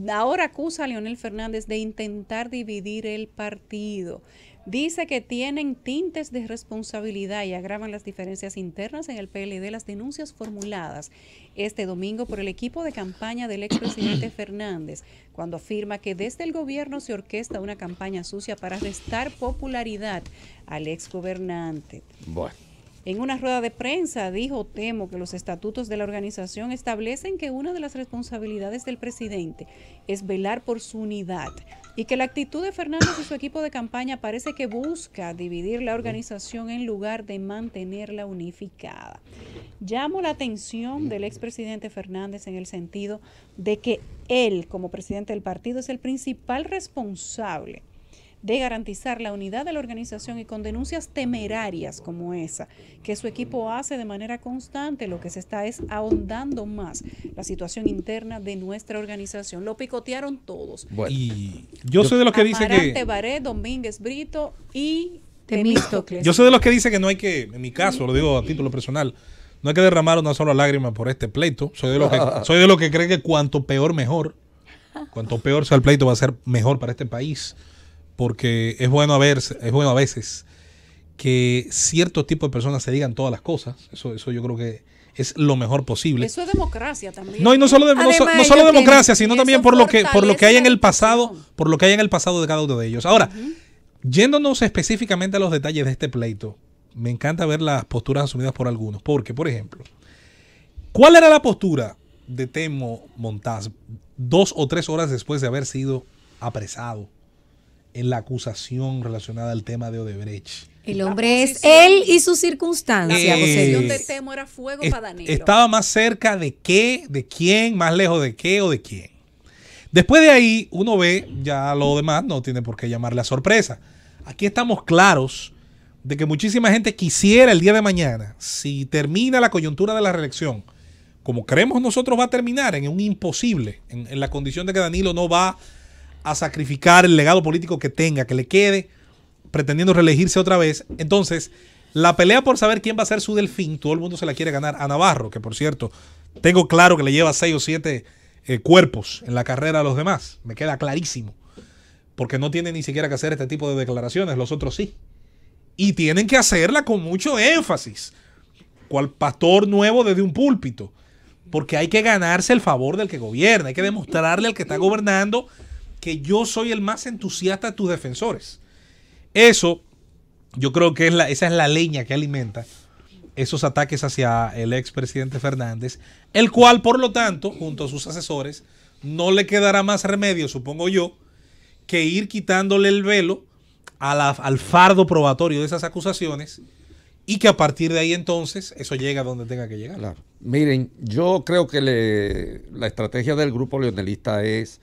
Ahora acusa a Leonel Fernández de intentar dividir el partido. Dice que tienen tintes de responsabilidad y agravan las diferencias internas en el PLD las denuncias formuladas este domingo por el equipo de campaña del expresidente Fernández, cuando afirma que desde el gobierno se orquesta una campaña sucia para restar popularidad al exgobernante. Bueno. En una rueda de prensa dijo Temo que los estatutos de la organización establecen que una de las responsabilidades del presidente es velar por su unidad y que la actitud de Fernández y su equipo de campaña parece que busca dividir la organización en lugar de mantenerla unificada. Llamo la atención del expresidente Fernández en el sentido de que él, como presidente del partido, es el principal responsable de garantizar la unidad de la organización, y con denuncias temerarias como esa que su equipo hace de manera constante, lo que se está es ahondando más la situación interna de nuestra organización. Lo picotearon todos. Bueno, y yo soy de los que dice que Amarante Barrett, Domínguez Brito y Temístocles. Yo soy de los que dice que no hay que, en mi caso, lo digo a título personal, no hay que derramar una sola lágrima por este pleito. Soy de los que cree que cuanto peor mejor. Cuanto peor sea el pleito va a ser mejor para este país. Porque es bueno a veces que cierto tipo de personas se digan todas las cosas. Eso yo creo que es lo mejor posible. Eso es democracia también. No, y no solo democracia, sino también por lo que hay en el pasado, de cada uno de ellos. Ahora, yéndonos específicamente a los detalles de este pleito, me encanta ver las posturas asumidas por algunos. Porque, por ejemplo, ¿cuál era la postura de Temo Montaz 2 o 3 horas después de haber sido apresado en la acusación relacionada al tema de Odebrecht? El hombre es él y sus circunstancias. La posición de Temo era fuego para Danilo. Estaba más cerca de qué, de quién, más lejos de qué o de quién. Después de ahí, uno ve, ya lo demás no tiene por qué llamarle a sorpresa. Aquí estamos claros de que muchísima gente quisiera el día de mañana, si termina la coyuntura de la reelección, como creemos nosotros va a terminar, en un imposible, en la condición de que Danilo no va a sacrificar el legado político que tenga, que le quede, pretendiendo reelegirse otra vez. Entonces, la pelea por saber quién va a ser su delfín, todo el mundo se la quiere ganar a Navarro, que por cierto, tengo claro que le lleva 6 o 7 cuerpos en la carrera a los demás. Me queda clarísimo. Porque no tiene ni siquiera que hacer este tipo de declaraciones, los otros sí. Y tienen que hacerla con mucho énfasis. Cual pastor nuevo desde un púlpito. porque hay que ganarse el favor del que gobierna, hay que demostrarle al que está gobernando que yo soy el más entusiasta de tus defensores. Eso, yo creo que esa es la leña que alimenta esos ataques hacia el expresidente Fernández, el cual, por lo tanto, junto a sus asesores, no le quedará más remedio, supongo yo, que ir quitándole el velo al fardo probatorio de esas acusaciones, y que a partir de ahí entonces eso llega a donde tenga que llegar. Claro. Miren, yo creo que la estrategia del grupo leonelista es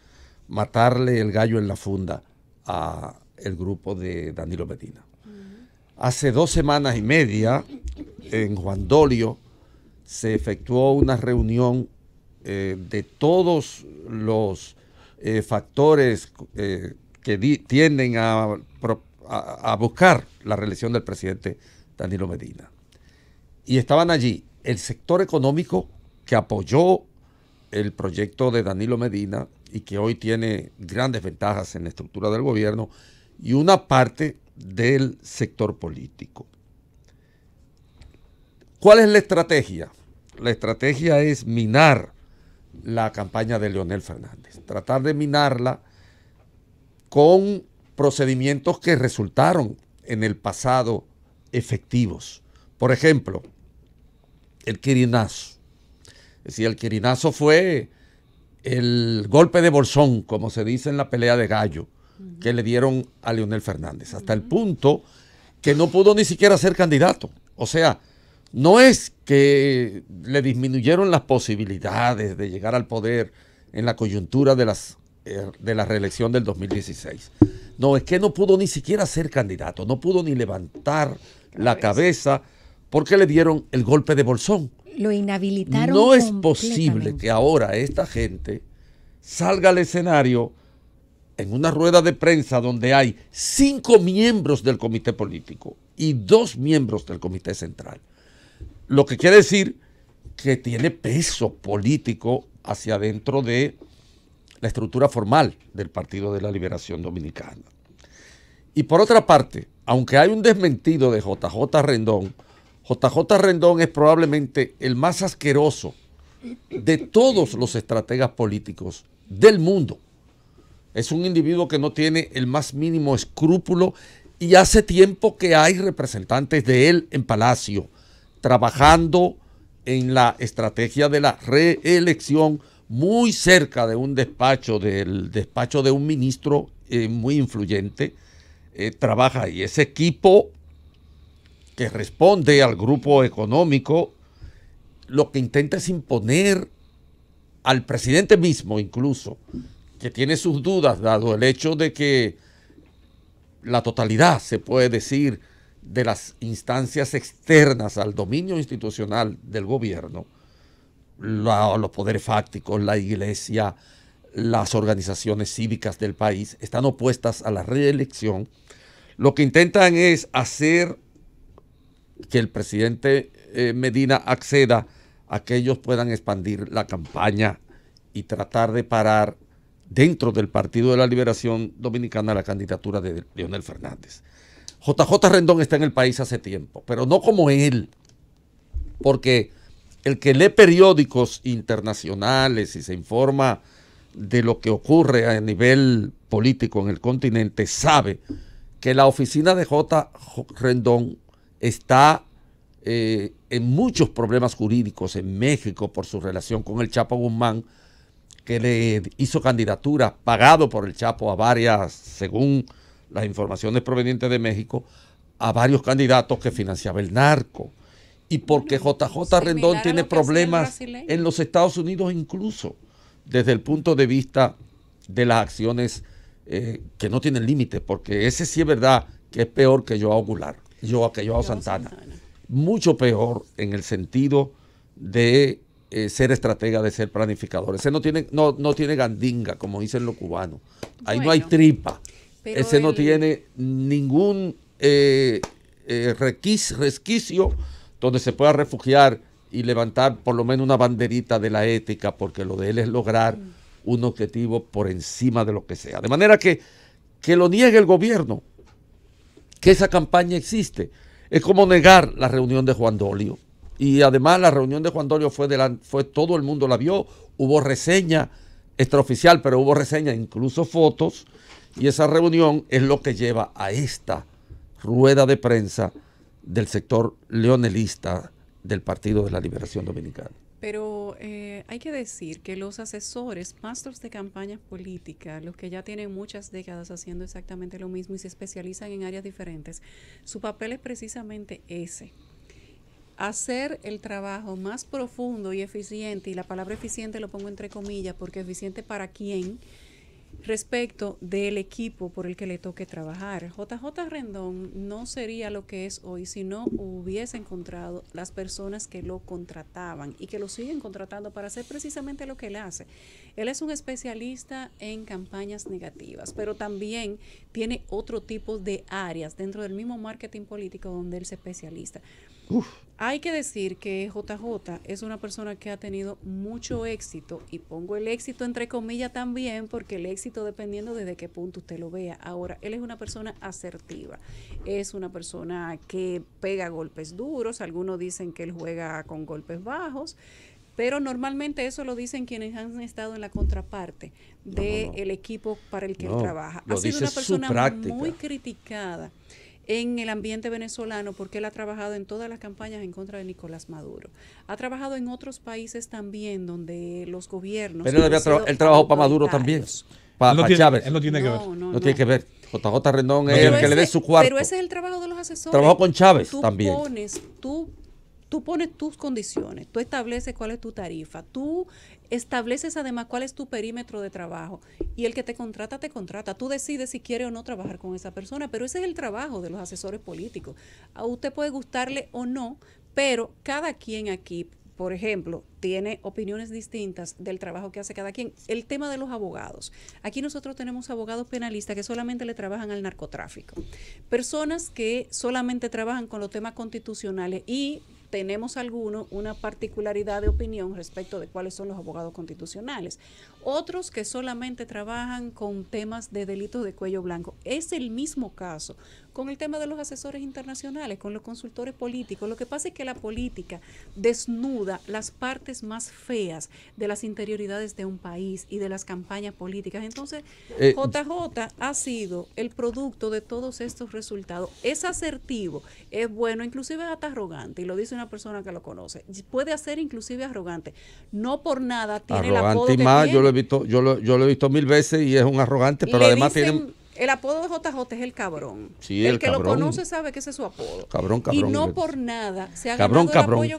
matarle el gallo en la funda a el grupo de Danilo Medina. Hace 2 semanas y media en Juan Dolio se efectuó una reunión de todos los factores que tienden a buscar la reelección del presidente Danilo Medina. Y estaban allí el sector económico que apoyó el proyecto de Danilo Medina y que hoy tiene grandes ventajas en la estructura del gobierno, y una parte del sector político. ¿Cuál es la estrategia? La estrategia es minar la campaña de Leonel Fernández, tratar de minarla con procedimientos que resultaron en el pasado efectivos. Por ejemplo, el quirinazo. Es decir, el quirinazo fue el golpe de bolsón, como se dice en la pelea de gallo, que le dieron a Leonel Fernández, hasta el punto que no pudo ni siquiera ser candidato. O sea, no es que le disminuyeron las posibilidades de llegar al poder en la coyuntura de la reelección del 2016. No, es que no pudo ni siquiera ser candidato, no pudo ni levantar la cabeza porque le dieron el golpe de bolsón. Lo inhabilitaron. No es posible que ahora esta gente salga al escenario en una rueda de prensa donde hay 5 miembros del comité político y 2 miembros del comité central. Lo que quiere decir que tiene peso político hacia adentro de la estructura formal del Partido de la Liberación Dominicana. Y por otra parte, aunque hay un desmentido de JJ Rendón es probablemente el más asqueroso de todos los estrategas políticos del mundo. Es un individuo que no tiene el más mínimo escrúpulo, y hace tiempo que hay representantes de él en Palacio trabajando en la estrategia de la reelección, muy cerca de un despacho, del despacho de un ministro muy influyente. Trabaja ahí. Ese equipo que responde al grupo económico lo que intenta es imponer al presidente mismo, incluso, que tiene sus dudas, dado el hecho de que la totalidad, se puede decir, de las instancias externas al dominio institucional del gobierno, los poderes fácticos, la iglesia, las organizaciones cívicas del país, están opuestas a la reelección. Lo que intentan es hacer que el presidente Medina acceda a que ellos puedan expandir la campaña y tratar de parar dentro del Partido de la Liberación Dominicana la candidatura de Leonel Fernández. JJ Rendón está en el país hace tiempo, pero no como él, porque el que lee periódicos internacionales y se informa de lo que ocurre a nivel político en el continente sabe que la oficina de JJ Rendón está en muchos problemas jurídicos en México por su relación con el Chapo Guzmán, que le hizo candidatura pagado por el Chapo a varias, según las informaciones provenientes de México, a varios candidatos que financiaba el narco. Y porque JJ Rendón tiene problemas en los Estados Unidos, incluso desde el punto de vista de las acciones que no tienen límite, porque ese sí es verdad que es peor que Joao Goulart, que Joao Santana. Mucho peor en el sentido de ser estratega, de ser planificador. Ese no tiene gandinga, como dicen los cubanos. Ahí no hay tripa. Ese no tiene ningún resquicio donde se pueda refugiar y levantar por lo menos una banderita de la ética, porque lo de él es lograr un objetivo por encima de lo que sea. De manera que lo niegue el gobierno, que esa campaña existe. Es como negar la reunión de Juan Dolio. Y además la reunión de Juan Dolio fue todo el mundo la vio, hubo reseña extraoficial, pero hubo reseña, incluso fotos, y esa reunión es lo que lleva a esta rueda de prensa del sector leonelista del Partido de la Liberación Dominicana. Pero hay que decir que los asesores, masters de campañas políticas, los que ya tienen muchas décadas haciendo exactamente lo mismo y se especializan en áreas diferentes, su papel es precisamente ese: hacer el trabajo más profundo y eficiente, y la palabra eficiente lo pongo entre comillas porque eficiente para quién, respecto del equipo por el que le toque trabajar. JJ Rendón no sería lo que es hoy si no hubiese encontrado las personas que lo contrataban y que lo siguen contratando para hacer precisamente lo que él hace. Él es un especialista en campañas negativas, pero también tiene otro tipo de áreas dentro del mismo marketing político donde él se especializa. Hay que decir que JJ es una persona que ha tenido mucho éxito, y pongo el éxito entre comillas también porque el éxito dependiendo desde qué punto usted lo vea. Ahora, él es una persona asertiva, es una persona que pega golpes duros, algunos dicen que él juega con golpes bajos, pero normalmente eso lo dicen quienes han estado en la contraparte del equipo para el que él trabaja. Ha sido una persona muy criticada en el ambiente venezolano porque él ha trabajado en todas las campañas en contra de Nicolás Maduro. Ha trabajado en otros países también donde los gobiernos... Pero él trabajó para Maduro también, para Chávez. Él no tiene que ver. No tiene que ver. JJ Rendón es el que le dé su cuarto. Pero ese es el trabajo de los asesores. Trabajó con Chávez también. Tú pones tus condiciones, tú estableces cuál es tu tarifa, tú estableces además cuál es tu perímetro de trabajo, y el que te contrata, tú decides si quiere o no trabajar con esa persona, pero ese es el trabajo de los asesores políticos. A usted puede gustarle o no, pero cada quien aquí, por ejemplo, tiene opiniones distintas del trabajo que hace cada quien. El tema de los abogados. Aquí nosotros tenemos abogados penalistas que solamente le trabajan al narcotráfico. Personas que solamente trabajan con los temas constitucionales, y tenemos algunos una particularidad de opinión respecto de cuáles son los abogados constitucionales. Otros que solamente trabajan con temas de delitos de cuello blanco. Es el mismo caso con el tema de los asesores internacionales, con los consultores políticos. Lo que pasa es que la política desnuda las partes más feas de las interioridades de un país y de las campañas políticas. Entonces, JJ ha sido el producto de todos estos resultados. Es asertivo, es bueno, inclusive es hasta arrogante, y lo dice una persona que lo conoce. Puede ser inclusive arrogante. No por nada tiene el apodo que tiene. Yo lo he visto 1000 veces y es un arrogante, pero además tiene... El apodo de JJ es el cabrón. Sí, el que cabrón. lo conoce sabe que ese es su apodo. Cabrón. Y no por nada se ha ganado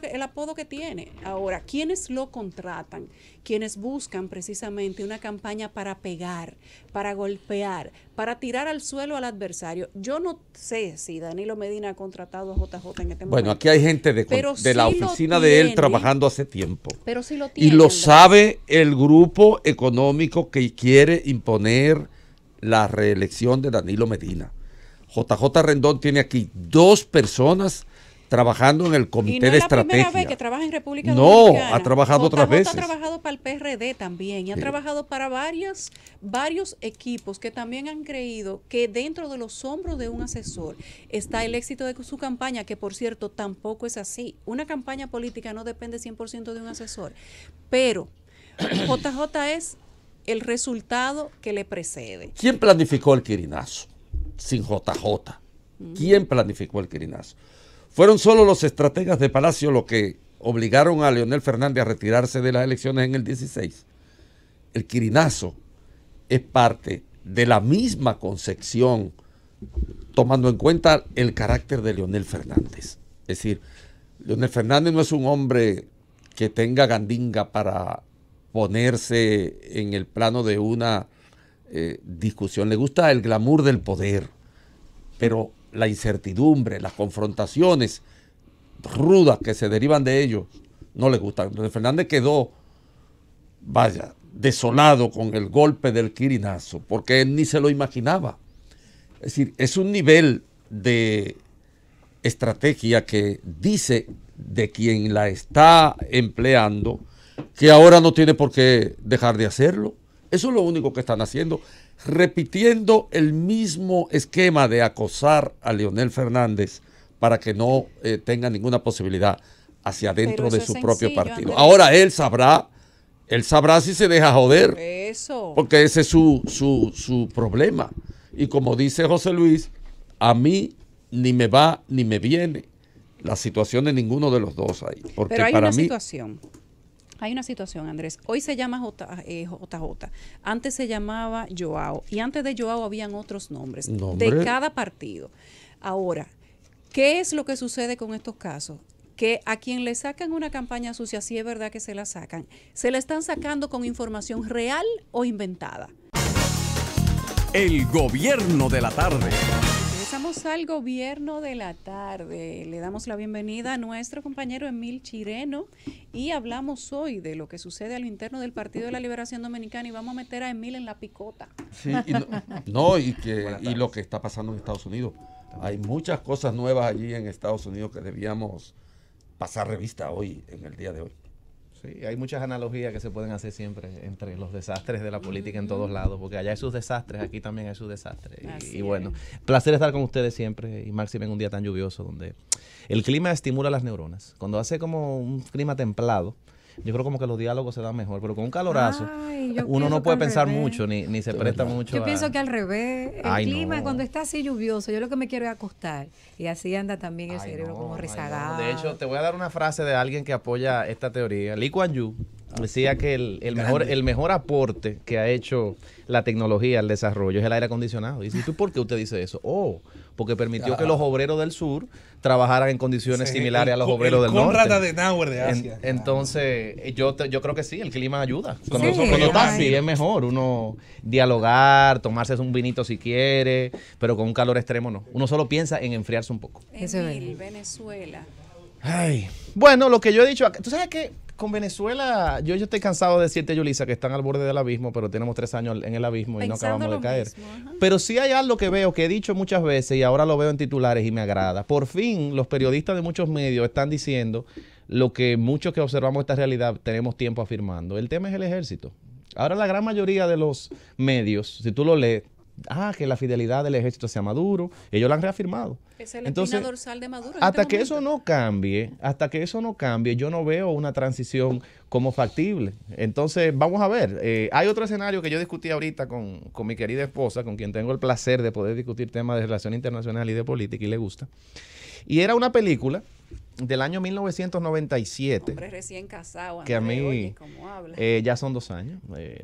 el apodo que tiene. Ahora, ¿quiénes lo contratan? Quienes buscan precisamente una campaña para pegar, para golpear, para tirar al suelo al adversario. Yo no sé si Danilo Medina ha contratado a JJ en este momento. Bueno, aquí hay gente de la oficina de él trabajando hace tiempo. Pero sí lo tiene. Y lo sabe el grupo económico que quiere imponer la reelección de Danilo Medina. JJ Rendón tiene aquí 2 personas trabajando en el comité de estrategia. ¿Y no es la primera vez que trabaja en República Dominicana? No, ha trabajado otras veces. Ha trabajado para el PRD también, y ha trabajado para varios equipos que también han creído que dentro de los hombros de un asesor está el éxito de su campaña, que por cierto tampoco es así. Una campaña política no depende 100% de un asesor, pero JJ es el resultado que le precede. ¿Quién planificó el quirinazo? Sin JJ. ¿Quién planificó el quirinazo? ¿Fueron solo los estrategas de Palacio los que obligaron a Leonel Fernández a retirarse de las elecciones en el 16? El quirinazo es parte de la misma concepción, tomando en cuenta el carácter de Leonel Fernández. Es decir, Leonel Fernández no es un hombre que tenga gandinga para ponerse en el plano de una discusión. Le gusta el glamour del poder, pero la incertidumbre, las confrontaciones rudas que se derivan de ello no le gustan. Entonces Fernández quedó, desolado con el golpe del quirinazo, porque él ni se lo imaginaba. Es decir, es un nivel de estrategia que dice de quien la está empleando que ahora no tiene por qué dejar de hacerlo. Eso es lo único que están haciendo, repitiendo el mismo esquema de acosar a Leonel Fernández para que no tenga ninguna posibilidad. hacia dentro de su sencillo, propio partido. Andrés. Ahora él sabrá si se deja joder. Eso. Porque ese es su problema. Y como dice José Luis, a mí ni me va ni me viene la situación de ninguno de los dos ahí. Porque Pero hay para una mí, situación. Hay una situación, Andrés. Hoy se llama JJ. Antes se llamaba Joao. Y antes de Joao habían otros nombres de cada partido. Ahora, ¿qué es lo que sucede con estos casos? Que a quien le sacan una campaña sucia, si es verdad que se la sacan, se la están sacando con información real o inventada. El gobierno de la tarde. Regresamos al gobierno de la tarde. Le damos la bienvenida a nuestro compañero Emil Chireno y hablamos hoy de lo que sucede al interno del Partido de la Liberación Dominicana y vamos a meter a Emil en la picota. sí, y lo que está pasando en Estados Unidos. Hay muchas cosas nuevas allí en Estados Unidos que debíamos pasar revista hoy, en el día de hoy. Sí, hay muchas analogías que se pueden hacer siempre entre los desastres de la política en todos lados, porque allá hay sus desastres, aquí también hay sus desastres. Y bueno, placer estar con ustedes siempre, y máxime en un día tan lluvioso donde el clima estimula las neuronas. Cuando hace como un clima templado, yo creo como que los diálogos se dan mejor, pero con un calorazo uno no puede pensar mucho, ni se presta mucho. Yo pienso que al revés, el clima cuando está así lluvioso, yo lo que me quiero es acostar, y así anda también el cerebro como rezagado. De hecho, te voy a dar una frase de alguien que apoya esta teoría. Lee Kuan Yew decía que el mejor aporte que ha hecho la tecnología al desarrollo es el aire acondicionado. Y dice, ¿tú por qué usted dice eso? Porque permitió que los obreros del sur trabajaran en condiciones similares a los obreros del norte. Konrad Adenauer de Asia. Entonces, yo creo que sí, el clima ayuda. Cuando está así, es mejor uno dialogar, tomarse un vinito si quiere, pero con un calor extremo no. Uno solo piensa en enfriarse un poco. Emil, Venezuela. Ay, bueno, lo que yo he dicho acá, tú sabes que con Venezuela, yo estoy cansado de decirte, Yulisa, que están al borde del abismo, pero tenemos 3 años en el abismo y Pensando no acabamos de caer. mismo, pero sí hay algo que veo, que he dicho muchas veces y ahora lo veo en titulares y me agrada. Por fin, los periodistas de muchos medios están diciendo lo que muchos que observamos esta realidad tenemos tiempo afirmando. El tema es el ejército. Ahora la gran mayoría de los medios, si tú lo lees, que la fidelidad del ejército sea Maduro, ellos lo han reafirmado. Es el espina dorsal de Maduro. Hasta que eso no cambie, yo no veo una transición como factible. Entonces, vamos a ver. Hay otro escenario que yo discutí ahorita con mi querida esposa, con quien tengo el placer de poder discutir temas de relación internacional y de política, y le gusta. Y era una película del año 1997. Hombre recién casado, que a mí, oye, ¿cómo habla? Ya son 2 años,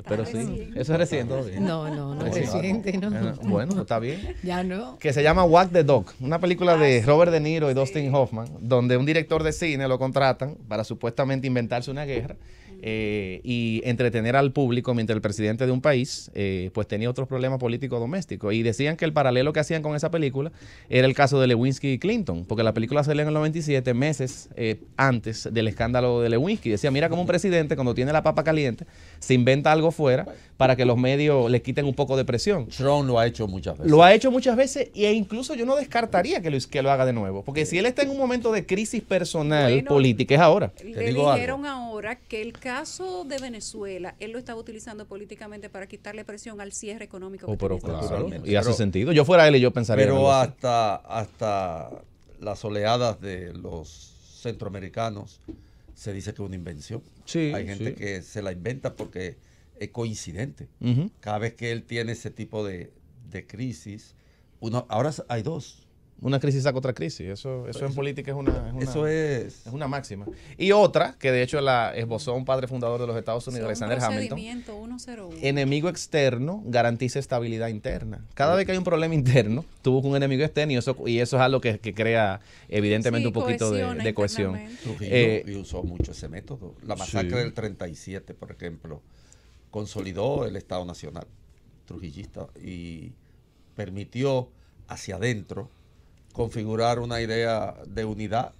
pero sí, eso es reciente todavía. No es reciente, no. Bueno, está bien. Ya no. Que se llama Walk the Dog, una película de Robert De Niro y Dustin Hoffman, donde un director de cine lo contratan para supuestamente inventarse una guerra y entretener al público mientras el presidente de un país pues tenía otros problemas políticos domésticos. Y decían que el paralelo que hacían con esa película era el caso de Lewinsky y Clinton, porque la película salió en el 97, meses antes del escándalo de Lewinsky. Decía, mira cómo un presidente cuando tiene la papa caliente se inventa algo fuera para que los medios le quiten un poco de presión. Trump lo ha hecho muchas veces. Lo ha hecho muchas veces e incluso yo no descartaría que lo haga de nuevo, porque si él está en un momento de crisis personal, política, es ahora. Le dijeron ahora que el caso de Venezuela, él lo estaba utilizando políticamente para quitarle presión al cierre económico. Pero claro, y hace sentido. Yo fuera él y yo pensaría. Pero hasta las oleadas de los centroamericanos se dice que es una invención. Sí, hay gente que se la inventa porque es coincidente. Cada vez que él tiene ese tipo de crisis, ahora hay 2. Una crisis saca otra crisis. Eso en política es una máxima. Y otra, que de hecho la esbozó un padre fundador de los Estados Unidos, Alexander Hamilton. 101. Enemigo externo garantiza estabilidad interna. Cada vez que hay un problema interno, tú buscas un enemigo externo y eso es algo que crea evidentemente un poquito de cohesión. Trujillo usó mucho ese método. La masacre del 37, por ejemplo, consolidó el Estado Nacional trujillista y permitió hacia adentro configurar una idea de unidad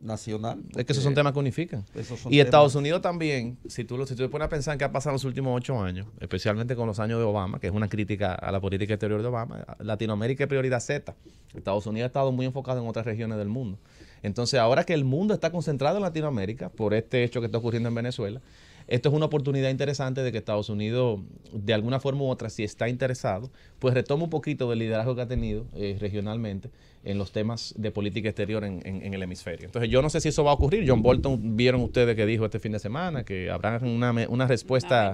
nacional. Es que esos son temas que unifican. Y Estados Unidos también, si tú te pones a pensar en qué ha pasado en los últimos 8 años, especialmente con los años de Obama, que es una crítica a la política exterior de Obama, Latinoamérica es prioridad Z. Estados Unidos ha estado muy enfocado en otras regiones del mundo. Entonces, ahora que el mundo está concentrado en Latinoamérica, por este hecho que está ocurriendo en Venezuela, esto es una oportunidad interesante de que Estados Unidos, de alguna forma u otra, si está interesado, pues retome un poquito del liderazgo que ha tenido regionalmente en los temas de política exterior en el hemisferio. Entonces, yo no sé si eso va a ocurrir. John Bolton, vieron ustedes que dijo este fin de semana que habrá una respuesta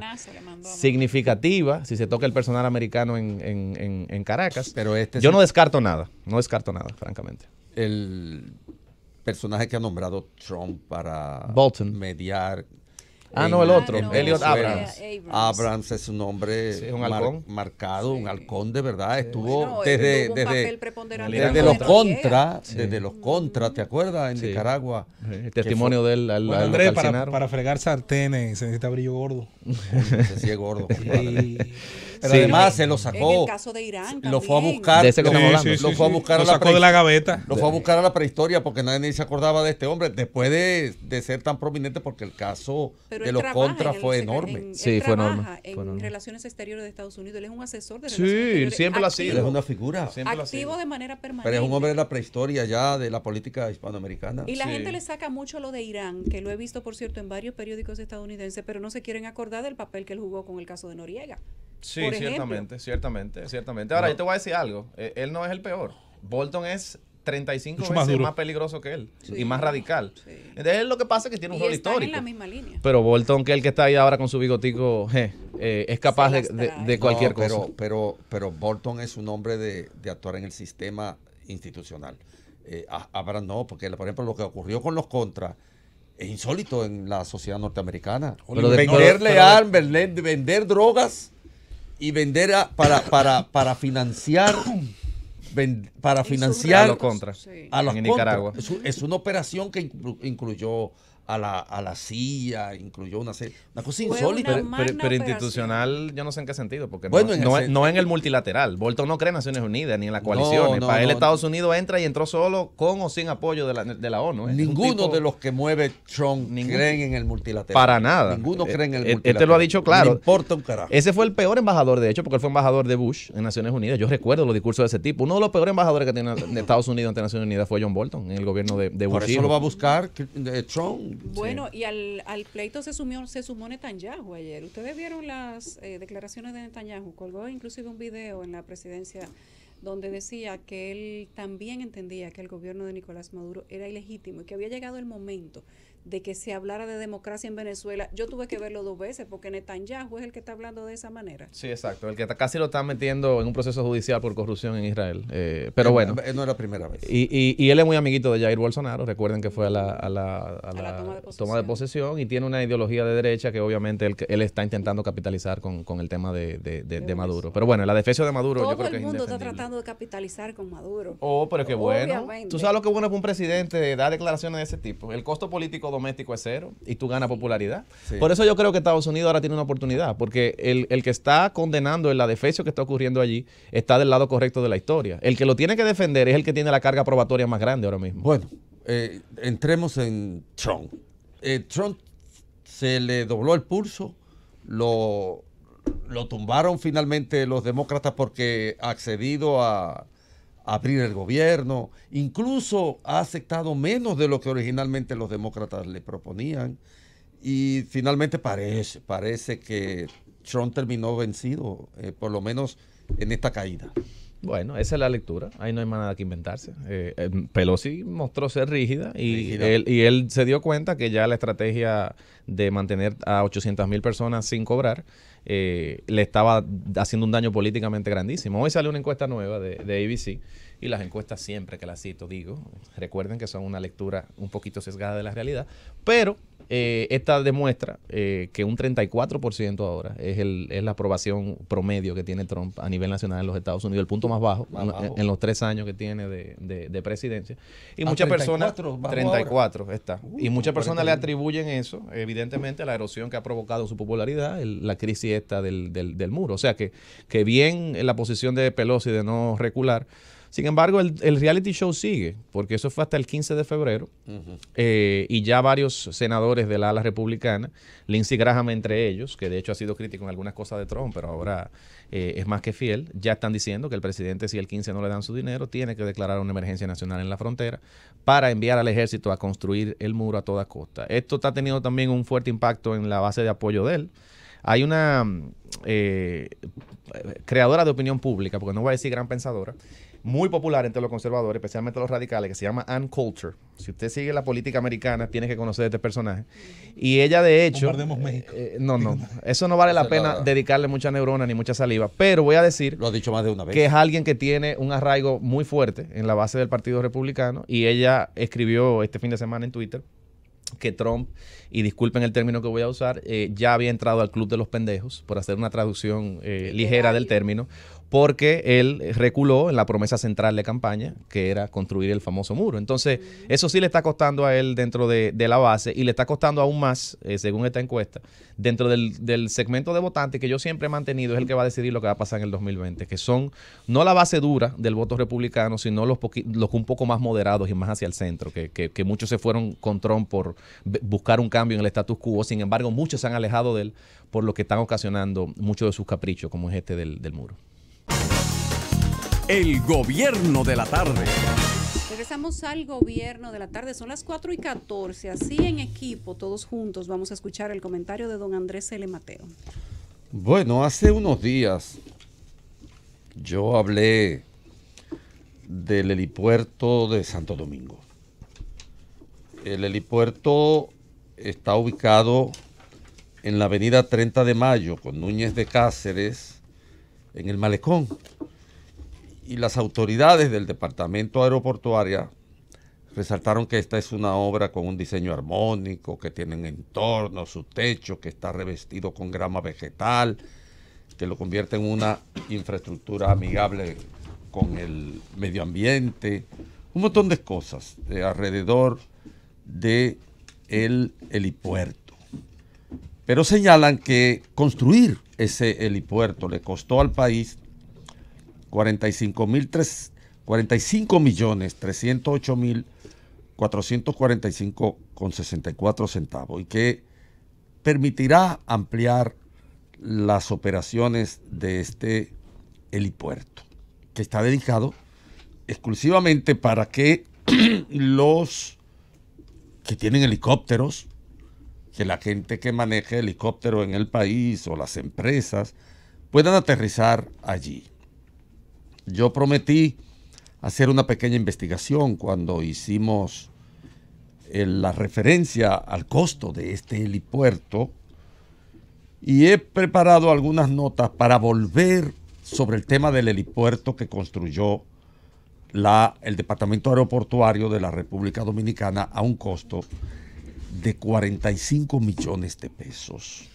significativa si se toca el personal americano en Caracas. Pero yo no descarto nada, francamente. El personaje que ha nombrado Trump para Bolton mediar. El otro, Elliot Abrams. Abrams es un hombre un halcón. marcado, un halcón de verdad. Estuvo desde los contras, ¿te acuerdas? En Nicaragua. El testimonio de él Andrés, para fregar sartenes se necesita brillo gordo. Sí es gordo. Pero además se lo sacó. En el caso de Irán lo fue a buscar. Lo fue a buscar de la gaveta. Lo fue a buscar a la prehistoria porque nadie se acordaba de este hombre después de ser tan prominente, porque el caso de los contras fue enorme. Fue enorme. En relaciones exteriores de Estados Unidos, él es un asesor de relaciones exteriores. Siempre lo ha sido. Él es una figura. Activo de manera permanente. Pero es un hombre de la prehistoria ya de la política hispanoamericana. Y la gente le saca mucho lo de Irán, que lo he visto, por cierto, en varios periódicos estadounidenses, pero no se quieren acordar del papel que él jugó con el caso de Noriega. Sí, ciertamente. Ahora, yo te voy a decir algo. Él no es el peor. Bolton es 35 veces más peligroso que él y más radical. Entonces, él lo que pasa es que tiene un rol histórico. En la misma línea. Pero Bolton, que el que está ahí ahora con su bigotico, es capaz de cualquier cosa. Pero Bolton es un hombre de actuar en el sistema institucional. Abrams no, porque por ejemplo lo que ocurrió con los contras es insólito en la sociedad norteamericana. Vender drogas y vender para financiar a los contras en Nicaragua. Es una operación que incluyó a la CIA, incluyó una cosa insólita. Pero institucional, yo no sé en qué sentido, porque no en el multilateral. Bolton no cree en Naciones Unidas ni en la coalición. Para él Estados Unidos entra y entró solo con o sin apoyo de la ONU. Ninguno de los que mueve Trump creen en el multilateral. Para nada. Ninguno cree en el multilateral. Este lo ha dicho claro. No importa un carajo. Ese fue el peor embajador, de hecho, porque él fue embajador de Bush en Naciones Unidas. Yo recuerdo los discursos de ese tipo. Uno de los peores embajadores que tiene Estados Unidos ante Naciones Unidas fue John Bolton en el gobierno de Bush. Por eso lo va a buscar Trump. Bueno, y al pleito se sumó Netanyahu ayer. Ustedes vieron las declaraciones de Netanyahu. Colgó inclusive un video en la presidencia donde decía que él también entendía que el gobierno de Nicolás Maduro era ilegítimo y que había llegado el momento de que se hablara de democracia en Venezuela. Yo tuve que verlo 2 veces porque Netanyahu es el que está hablando de esa manera. Sí, exacto. El que casi lo está metiendo en un proceso judicial por corrupción en Israel. Pero bueno. No es la primera vez. Y él es muy amiguito de Jair Bolsonaro. Recuerden que fue a la toma de posesión y tiene una ideología de derecha que obviamente él está intentando capitalizar con el tema de Maduro. Pero bueno, el adefesio de Maduro yo creo que es indefendible. Todo el mundo está tratando de capitalizar con Maduro. Pero qué bueno. Tú sabes lo que es bueno para un presidente dar declaraciones de ese tipo. El costo político doméstico es 0 y tú ganas popularidad. Sí. Por eso yo creo que Estados Unidos ahora tiene una oportunidad, porque el que está condenando el adefesio que está ocurriendo allí está del lado correcto de la historia. El que lo tiene que defender es el que tiene la carga probatoria más grande ahora mismo. Bueno, entremos en Trump. Trump se le dobló el pulso, lo tumbaron finalmente los demócratas porque ha accedido a abrir el gobierno, incluso ha aceptado menos de lo que originalmente los demócratas le proponían y finalmente parece que Trump terminó vencido, por lo menos en esta caída. Bueno, esa es la lectura, ahí no hay más nada que inventarse. Pelosi mostró ser rígida y él se dio cuenta que ya la estrategia de mantener a 800,000 personas sin cobrar le estaba haciendo un daño políticamente grandísimo. Hoy salió una encuesta nueva de ABC y las encuestas siempre que las cito recuerden que son una lectura un poquito sesgada de la realidad, pero esta demuestra que un 34% ahora es la aprobación promedio que tiene Trump a nivel nacional en los Estados Unidos, el punto más bajo. En los 3 años que tiene de presidencia. Y muchas personas, 34 está. Y muchas personas le atribuyen eso, evidentemente, a la erosión que ha provocado su popularidad, la crisis esta del muro. O sea que bien en la posición de Pelosi de no recular, Sin embargo, el reality show sigue, porque eso fue hasta el 15 de febrero, y ya varios senadores del ala republicana, Lindsey Graham entre ellos, que de hecho ha sido crítico en algunas cosas de Trump, pero ahora es más que fiel, ya están diciendo que el presidente, si el 15 no le dan su dinero, tiene que declarar una emergencia nacional en la frontera para enviar al ejército a construir el muro a toda costa. Esto está teniendo también un fuerte impacto en la base de apoyo de él. Hay una creadora de opinión pública, porque no voy a decir gran pensadora, muy popular entre los conservadores, especialmente los radicales, que se llama Ann Coulter. Si usted sigue la política americana, tiene que conocer a este personaje. Y ella, de hecho... México. No. Eso no vale la pena dedicarle mucha neurona ni mucha saliva. Pero voy a decir... Lo ha dicho más de una vez. Que es alguien que tiene un arraigo muy fuerte en la base del Partido Republicano. Y ella escribió este fin de semana en Twitter que Trump, y disculpen el término que voy a usar, ya había entrado al club de los pendejos, por hacer una traducción ligera del término, porque él reculó en la promesa central de campaña, que era construir el famoso muro. Entonces, eso sí le está costando a él dentro de la base, y le está costando aún más, según esta encuesta, dentro del segmento de votantes que yo siempre he mantenido es el que va a decidir lo que va a pasar en el 2020, que son no la base dura del voto republicano, sino los un poco más moderados y más hacia el centro, que muchos se fueron con Trump por buscar un cambio en el status quo. Sin embargo, muchos se han alejado de él por lo que están ocasionando muchos de sus caprichos, como es este del muro. El gobierno de la tarde. Regresamos al gobierno de la tarde, son las 4:14, así en equipo, todos juntos, vamos a escuchar el comentario de don Andrés L. Mateo. Bueno, hace unos días yo hablé del helipuerto de Santo Domingo. El helipuerto está ubicado en la avenida 30 de Mayo con Núñez de Cáceres, en el Malecón. Y las autoridades del Departamento Aeroportuario resaltaron que esta es una obra con un diseño armónico, que tiene un entorno, su techo, que está revestido con grama vegetal, que lo convierte en una infraestructura amigable con el medio ambiente, un montón de cosas alrededor del helipuerto. Pero señalan que construir ese helipuerto le costó al país 45.308.445,64 centavos, y que permitirá ampliar las operaciones de este helipuerto, que está dedicado exclusivamente para que los que tienen helicópteros, que la gente que maneje helicóptero en el país o las empresas puedan aterrizar allí. Yo prometí hacer una pequeña investigación cuando hicimos la referencia al costo de este helipuerto, y he preparado algunas notas para volver sobre el tema del helipuerto que construyó el Departamento Aeroportuario de la República Dominicana a un costo de 45 millones de pesos.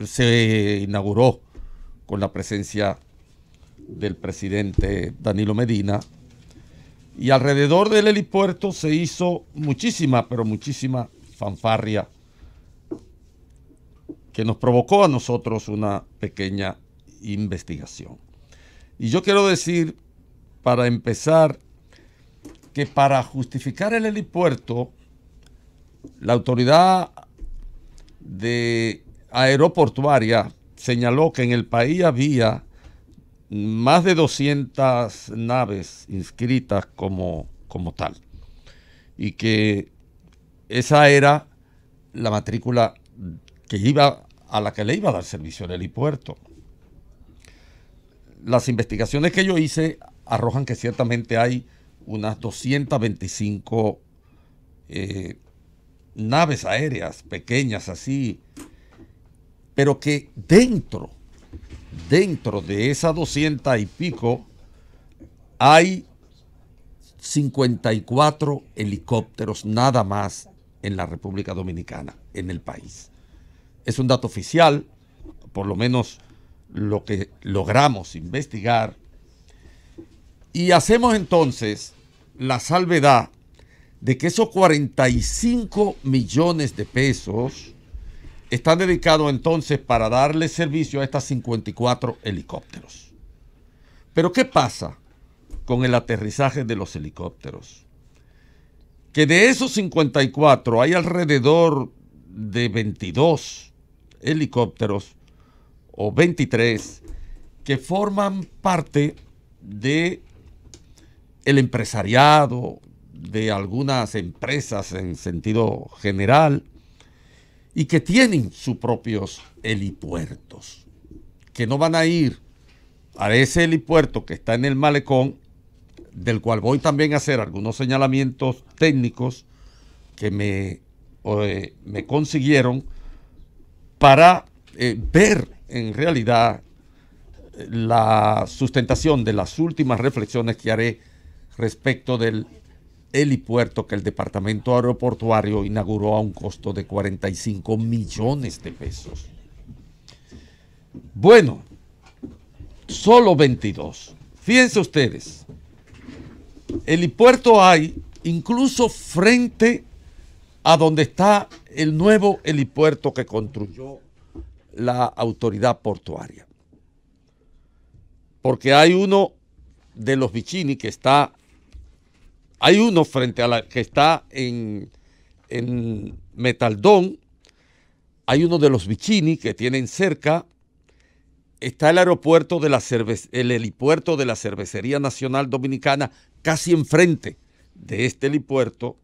Se inauguró con la presencia del presidente Danilo Medina, y alrededor del helipuerto se hizo muchísima, pero muchísima fanfarria, que nos provocó a nosotros una pequeña investigación. Y yo quiero decir, para empezar, que para justificar el helipuerto, la autoridad aeroportuaria señaló que en el país había más de 200 naves inscritas como tal, y que esa era la matrícula a la que le iba a dar servicio el helipuerto. Las investigaciones que yo hice arrojan que ciertamente hay unas 225 naves aéreas pequeñas así, pero que dentro de esas 200 y pico hay 54 helicópteros nada más en la República Dominicana, en el país. Es un dato oficial, por lo menos lo que logramos investigar, y hacemos entonces la salvedad de que esos 45 millones de pesos están dedicados entonces para darle servicio a estas 54 helicópteros. Pero ¿qué pasa con el aterrizaje de los helicópteros, que de esos 54 hay alrededor de 22 helicópteros o 23 que forman parte de el empresariado, de algunas empresas en sentido general, y que tienen sus propios helipuertos, que no van a ir a ese helipuerto que está en el malecón, del cual voy también a hacer algunos señalamientos técnicos que me consiguieron para ver en realidad la sustentación de las últimas reflexiones que haré respecto del helipuerto que el Departamento Aeroportuario inauguró a un costo de 45 millones de pesos. Bueno, solo 22. Fíjense ustedes, helipuerto hay incluso frente a donde está el nuevo helipuerto que construyó la autoridad portuaria. Porque hay uno de los Vicini que está, hay uno frente a la que está en Metaldón, hay uno de los Vicini que tienen cerca, está el aeropuerto de el helipuerto de la Cervecería Nacional Dominicana, casi enfrente de este helipuerto.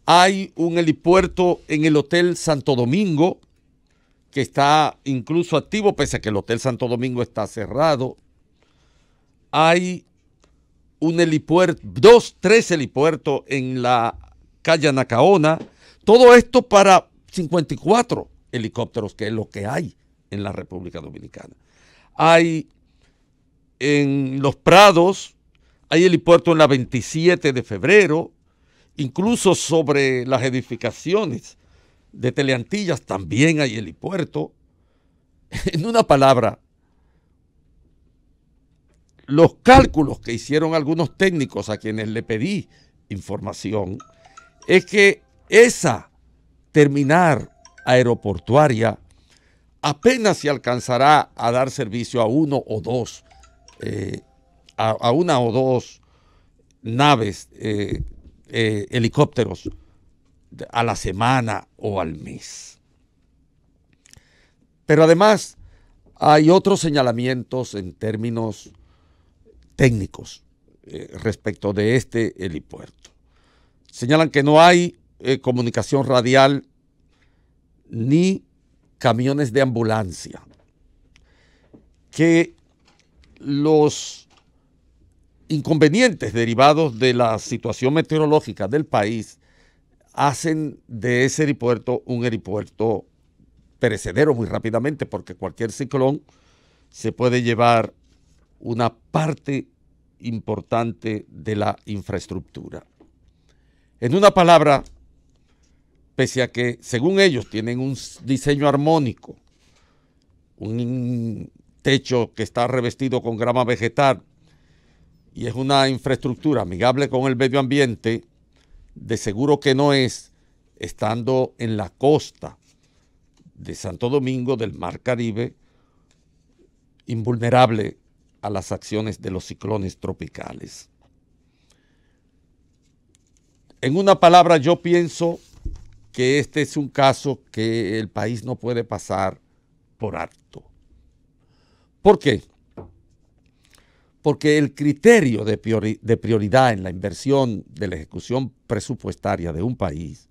Hay un helipuerto en el Hotel Santo Domingo, que está incluso activo, pese a que el Hotel Santo Domingo está cerrado. Hay un helipuerto, 3 helipuertos en la calle Anacaona. Todo esto para 54 helicópteros, que es lo que hay en la República Dominicana. Hay en Los Prados, hay helipuerto en la 27 de febrero, incluso sobre las edificaciones de Teleantillas también hay helipuerto. En una palabra, los cálculos que hicieron algunos técnicos a quienes le pedí información es que esa terminal aeroportuaria apenas se alcanzará a dar servicio a una o dos naves, helicópteros a la semana o al mes. Pero además hay otros señalamientos en términos técnicos respecto de este helipuerto. Señalan que no hay comunicación radial ni camiones de ambulancia, que los inconvenientes derivados de la situación meteorológica del país hacen de ese helipuerto un helipuerto perecedero muy rápidamente, porque cualquier ciclón se puede llevar una parte importante de la infraestructura. En una palabra, pese a que según ellos tienen un diseño armónico, un techo que está revestido con grama vegetal y es una infraestructura amigable con el medio ambiente, de seguro que no es, estando en la costa de Santo Domingo del Mar Caribe, invulnerable a las acciones de los ciclones tropicales. En una palabra, yo pienso que este es un caso que el país no puede pasar por alto. ¿Por qué? Porque el criterio de prioridad en la inversión de la ejecución presupuestaria de un país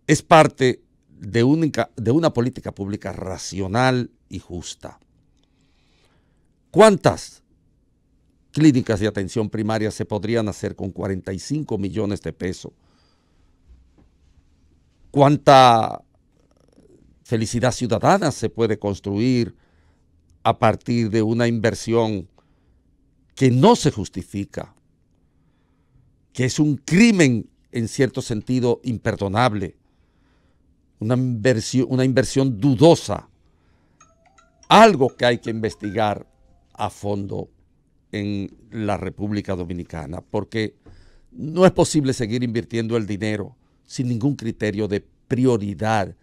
es parte de una política pública racional y justa. ¿Cuántas clínicas de atención primaria se podrían hacer con 45 millones de pesos? ¿Cuánta felicidad ciudadana se puede construir a partir de una inversión que no se justifica, que es un crimen en cierto sentido imperdonable, una inversión dudosa, algo que hay que investigar a fondo en la República Dominicana, porque no es posible seguir invirtiendo el dinero sin ningún criterio de prioridad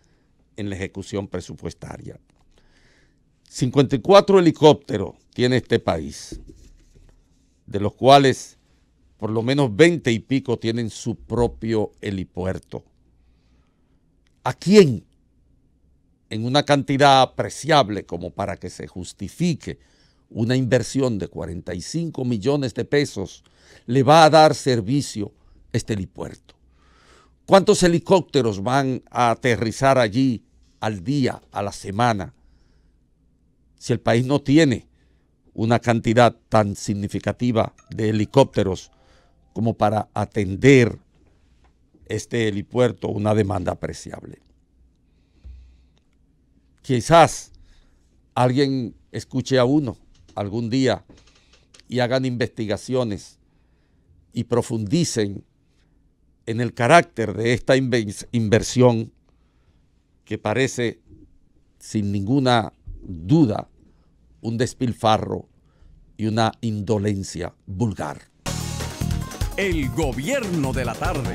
en la ejecución presupuestaria. 54 helicópteros tiene este país. de los cuales por lo menos 20 y pico tienen su propio helipuerto. ¿A quién, en una cantidad apreciable como para que se justifique una inversión de 45 millones de pesos, le va a dar servicio este helipuerto? ¿Cuántos helicópteros van a aterrizar allí al día, a la semana, si el país no tiene una cantidad tan significativa de helicópteros como para atender este helipuerto, una demanda apreciable? Quizás alguien escuche a uno algún día y hagan investigaciones y profundicen en el carácter de esta inversión que parece, sin ninguna duda, un despilfarro y una indolencia vulgar. El gobierno de la tarde.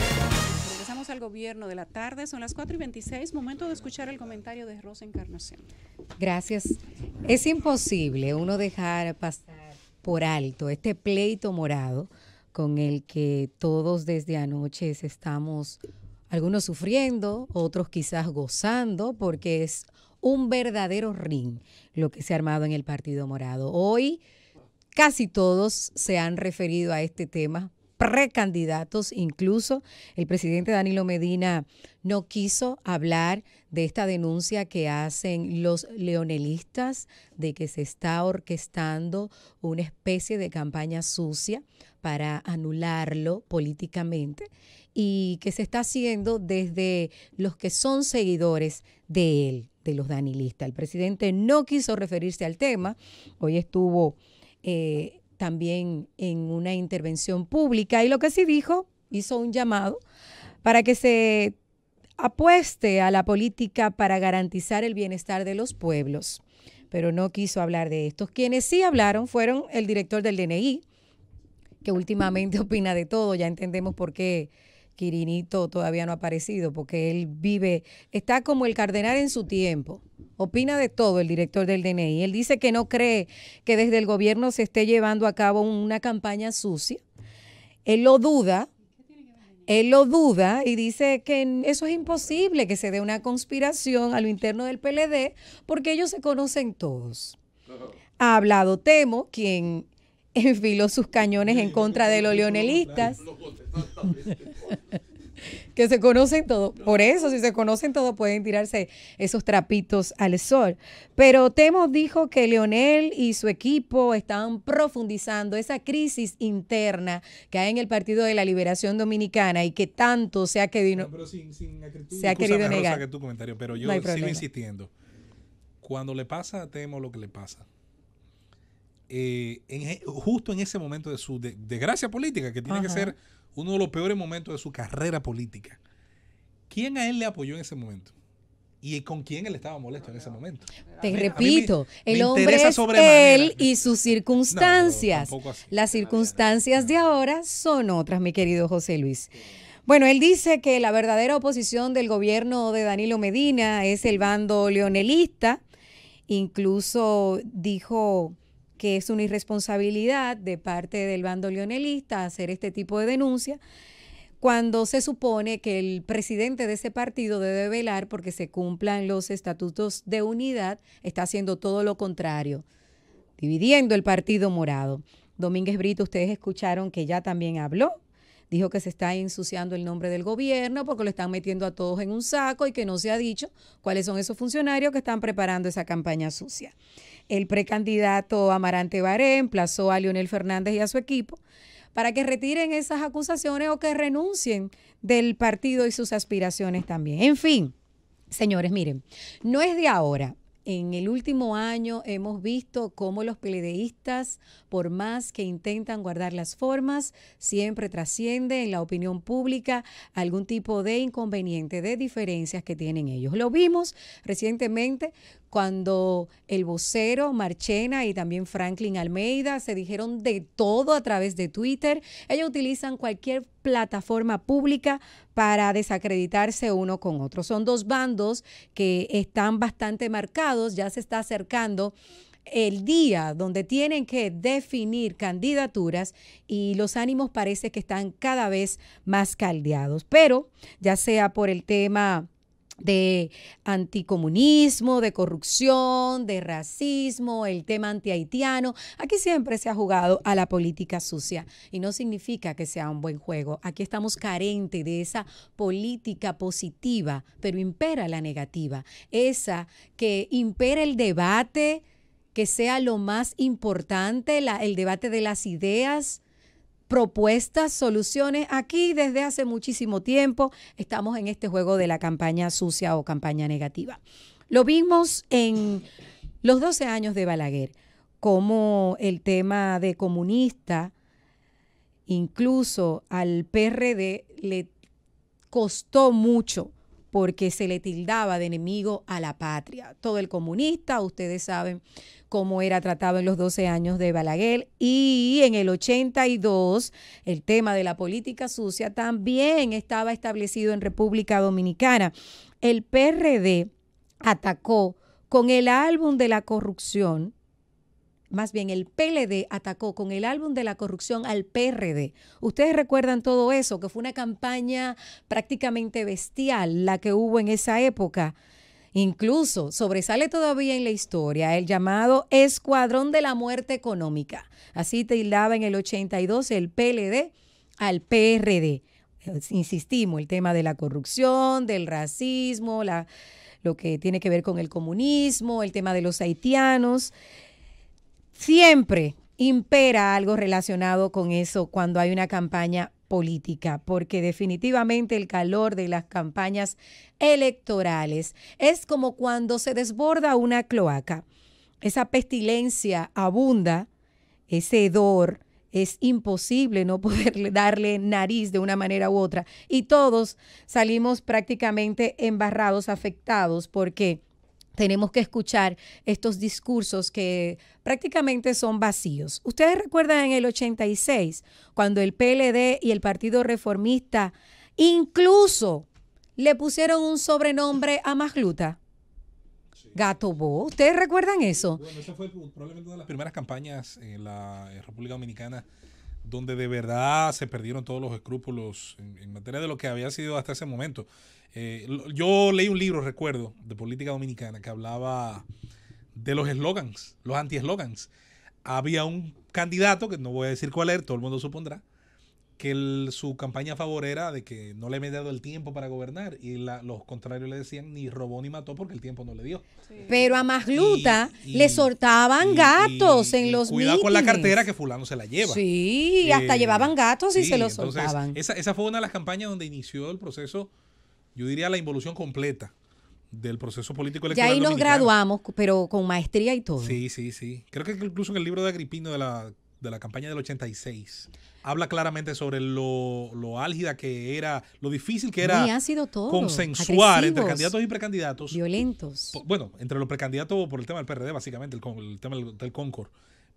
Regresamos al gobierno de la tarde, son las 4:26, momento de escuchar el comentario de Rosa Encarnación. Gracias. Es imposible uno dejar pasar por alto este pleito morado con el que todos desde anoche estamos, algunos sufriendo, otros quizás gozando, porque es un verdadero ring lo que se ha armado en el Partido Morado. Hoy casi todos se han referido a este tema, precandidatos, incluso el presidente Danilo Medina no quiso hablar de esta denuncia que hacen los leonelistas de que se está orquestando una especie de campaña sucia para anularlo políticamente y que se está haciendo desde los que son seguidores de él, de los danilistas. El presidente no quiso referirse al tema, hoy estuvo también en una intervención pública y lo que sí dijo, hizo un llamado para que se apueste a la política para garantizar el bienestar de los pueblos, pero no quiso hablar de esto. Quienes sí hablaron fueron el director del DNI, que últimamente opina de todo, ya entendemos por qué Quirinito todavía no ha aparecido, porque él está como el cardenal en su tiempo, opina de todo el director del DNI. Él dice que no cree que desde el gobierno se esté llevando a cabo una campaña sucia. Él lo duda y dice que eso es imposible, que se dé una conspiración a lo interno del PLD, porque ellos se conocen todos. Ha hablado Temo, quien enfiló sus cañones en contra de los leonelistas, que se conocen todos. Por eso, si se conocen todos, pueden tirarse esos trapitos al sol. Pero Temo dijo que Leonel y su equipo están profundizando esa crisis interna que hay en el Partido de la Liberación Dominicana y que tanto se ha querido, negar. Que tu comentario, pero yo sigo insistiendo. Cuando le pasa a Temo lo que le pasa, justo en ese momento de su desgracia política, que tiene que ser uno de los peores momentos de su carrera política, ¿quién a él le apoyó en ese momento? ¿Y con quién él estaba molesto en ese momento? Te repito, el hombre es él y sus circunstancias. Las circunstancias de ahora son otras, mi querido José Luis. Bueno, él dice que la verdadera oposición del gobierno de Danilo Medina es el bando leonelista. Incluso dijo que es una irresponsabilidad de parte del bando leonelista hacer este tipo de denuncia, cuando se supone que el presidente de ese partido debe velar porque se cumplan los estatutos de unidad. Está haciendo todo lo contrario, dividiendo el Partido Morado. Domínguez Brito, ustedes escucharon que ya también habló, dijo que se está ensuciando el nombre del gobierno porque lo están metiendo a todos en un saco y que no se ha dicho cuáles son esos funcionarios que están preparando esa campaña sucia. El precandidato Amarante Baré emplazó a Leonel Fernández y a su equipo para que retiren esas acusaciones o que renuncien del partido y sus aspiraciones también. En fin, señores, miren, no es de ahora. En el último año hemos visto cómo los PLDistas, por más que intentan guardar las formas, siempre trasciende en la opinión pública algún tipo de inconveniente, de diferencias que tienen ellos. Lo vimos recientemente cuando el vocero Marchena y también Franklin Almeida se dijeron de todo a través de Twitter. Ellos utilizan cualquier plataforma pública para desacreditarse uno con otro. Son dos bandos que están bastante marcados, ya se está acercando el día donde tienen que definir candidaturas y los ánimos parece que están cada vez más caldeados. Pero ya sea por el tema de anticomunismo, de corrupción, de racismo, el tema antihaitiano. Aquí siempre se ha jugado a la política sucia y no significa que sea un buen juego. Aquí estamos carentes de esa política positiva, pero impera la negativa. Esa que impera el debate, que sea lo más importante, el debate de las ideas, propuestas, soluciones. Aquí desde hace muchísimo tiempo estamos en este juego de la campaña sucia o campaña negativa. Lo vimos en los 12 años de Balaguer, como el tema de comunista, incluso al PRD le costó mucho porque se le tildaba de enemigo a la patria. Todo el comunista, ustedes saben cómo era tratado en los 12 años de Balaguer, y en el 82 el tema de la política sucia también estaba establecido en República Dominicana. El PRD atacó con el álbum de la corrupción, más bien el PLD atacó con el álbum de la corrupción al PRD. Ustedes recuerdan todo eso, que fue una campaña prácticamente bestial la que hubo en esa época. Incluso sobresale todavía en la historia el llamado Escuadrón de la Muerte Económica. Así tildaba en el 82 el PLD al PRD. Insistimos, el tema de la corrupción, del racismo, lo que tiene que ver con el comunismo, el tema de los haitianos. Siempre impera algo relacionado con eso cuando hay una campaña política, porque definitivamente el calor de las campañas electorales es como cuando se desborda una cloaca. Esa pestilencia abunda, ese hedor, es imposible no poder darle nariz de una manera u otra. Y todos salimos prácticamente embarrados, afectados, porque tenemos que escuchar estos discursos que prácticamente son vacíos. Ustedes recuerdan en el 86, cuando el PLD y el Partido Reformista incluso le pusieron un sobrenombre a Magluta. Sí. Gato Bo. ¿Ustedes recuerdan eso? Bueno, esa fue probablemente una de las primeras campañas en la República Dominicana donde de verdad se perdieron todos los escrúpulos en materia de lo que había sido hasta ese momento. Yo leí un libro, recuerdo, de política dominicana que hablaba de los eslogans, los anti-eslogans. Había un candidato, que no voy a decir cuál era, todo el mundo supondrá, que su campaña a favor era de que no le había dado el tiempo para gobernar, y los contrarios le decían ni robó ni mató porque el tiempo no le dio. Sí. Pero a Magluta le soltaban gatos en los mítines. Cuidado con la cartera que fulano se la lleva. Sí, hasta llevaban gatos y se los soltaban. Esa fue una de las campañas donde inició el proceso, yo diría la involución completa del proceso político electoral. Ya ahí nos dominicano. Graduamos, pero con maestría y todo. Sí. Creo que incluso en el libro de Agripino de la campaña del 86 habla claramente sobre lo álgida que era, lo difícil que era consensuar entre candidatos y precandidatos. Violentos. Bueno, entre los precandidatos por el tema del PRD, básicamente, el tema del Concord.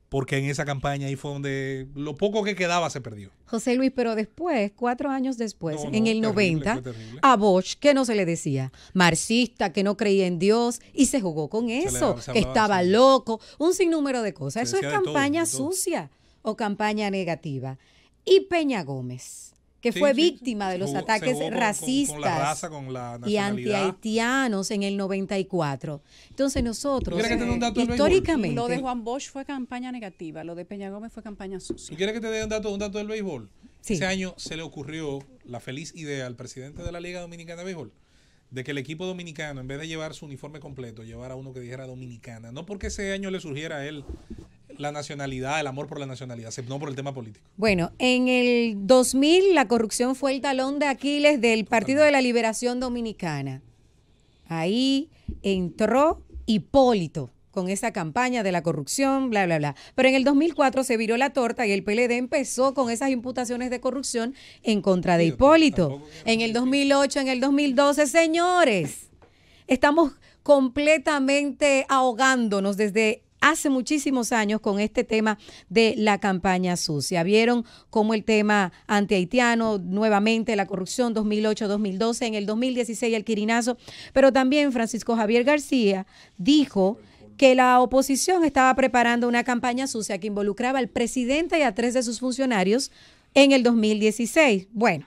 Porque en esa campaña ahí fue donde lo poco que quedaba se perdió. José Luis, pero después, 4 años después, en el 90, a Bosch, que no se le decía, marxista, que no creía en Dios, y se jugó con eso, que estaba loco, un sinnúmero de cosas. Eso es campaña sucia o campaña negativa. Y Peña Gómez, que fue víctima de los ataques racistas con la raza, con la y antihaitianos en el 94. Entonces nosotros, históricamente... Lo de Juan Bosch fue campaña negativa, lo de Peña Gómez fue campaña sucia. ¿Tú quieres que te dé un dato del béisbol? Sí. Ese año se le ocurrió la feliz idea al presidente de la Liga Dominicana de Béisbol de que el equipo dominicano, en vez de llevar su uniforme completo, llevara uno que dijera Dominicana. No porque ese año le surgiera a él la nacionalidad, el amor por la nacionalidad, sino por el tema político. Bueno, en el 2000 la corrupción fue el talón de Aquiles del Partido de la Liberación Dominicana. Ahí entró Hipólito con esa campaña de la corrupción, bla, bla, bla. Pero en el 2004 se viró la torta y el PLD empezó con esas imputaciones de corrupción en contra de Hipólito. En el 2008, en el 2012, señores, estamos completamente ahogándonos desde hace muchísimos años con este tema de la campaña sucia. Vieron cómo el tema antihaitiano, nuevamente la corrupción 2008-2012, en el 2016 el quirinazo, pero también Francisco Javier García dijo que la oposición estaba preparando una campaña sucia que involucraba al presidente y a 3 de sus funcionarios en el 2016. Bueno,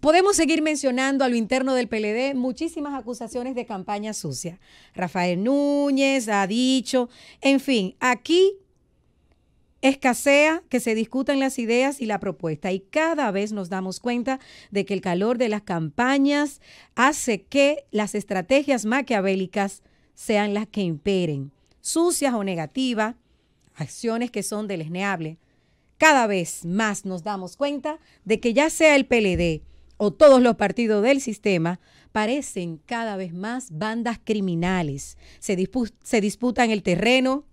podemos seguir mencionando a lo interno del PLD muchísimas acusaciones de campaña sucia. Rafael Núñez ha dicho, en fin, aquí escasea que se discutan las ideas y la propuesta, y cada vez nos damos cuenta de que el calor de las campañas hace que las estrategias maquiavélicas sean las que imperen, sucias o negativas, acciones que son deleznables. Cada vez más nos damos cuenta de que ya sea el PLD o todos los partidos del sistema parecen cada vez más bandas criminales. Se disputan el terreno,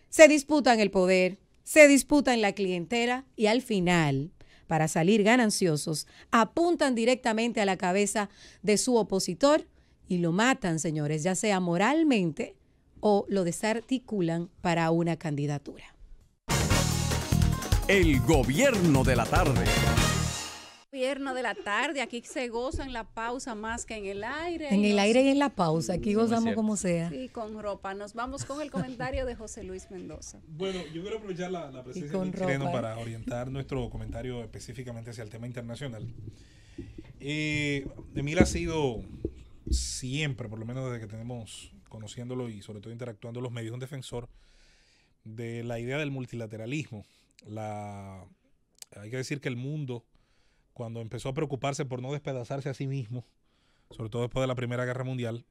se disputan el poder, se disputan la clientela y al final, para salir gananciosos, apuntan directamente a la cabeza de su opositor y lo matan, señores, ya sea moralmente o lo desarticulan para una candidatura. El gobierno de la tarde. Gobierno de la tarde, aquí se goza en la pausa más que en el aire. En el aire y en la pausa, aquí gozamos como sea. Sí, con ropa. Nos vamos con el comentario de José Luis Mendoza. Bueno, yo quiero aprovechar la presencia de Chileno para orientar nuestro comentario específicamente hacia el tema internacional. Emil ha sido siempre, por lo menos desde que tenemos conociéndolo y sobre todo interactuando los medios, un defensor de la idea del multilateralismo. Hay que decir que el mundo, cuando empezó a preocuparse por no despedazarse a sí mismo, sobre todo después de la Primera Guerra Mundial,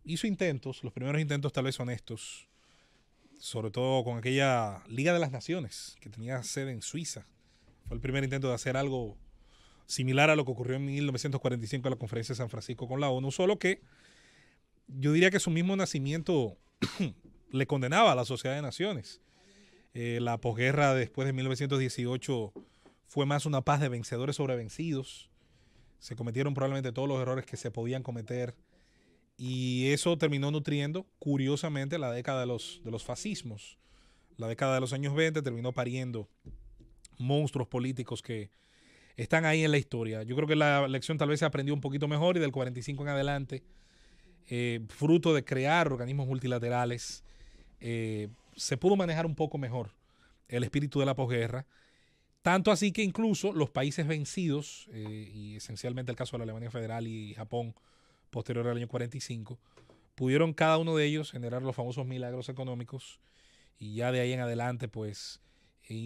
hizo intentos, los primeros intentos tal vez honestos, sobre todo con aquella Liga de las Naciones, que tenía sede en Suiza. Fue el primer intento de hacer algo similar a lo que ocurrió en 1945 en la Conferencia de San Francisco con la ONU, solo que yo diría que su mismo nacimiento le condenaba a la Sociedad de Naciones. La posguerra después de 1918 fue más una paz de vencedores sobre vencidos. Se cometieron probablemente todos los errores que se podían cometer y eso terminó nutriendo, curiosamente, la década de los fascismos. La década de los años 20 terminó pariendo monstruos políticos que están ahí en la historia. Yo creo que la lección tal vez se aprendió un poquito mejor y del 45 en adelante, fruto de crear organismos multilaterales, se pudo manejar un poco mejor el espíritu de la posguerra. Tanto así que incluso los países vencidos, y esencialmente el caso de la Alemania Federal y Japón posterior al año 45, pudieron cada uno de ellos generar los famosos milagros económicos y ya de ahí en adelante pues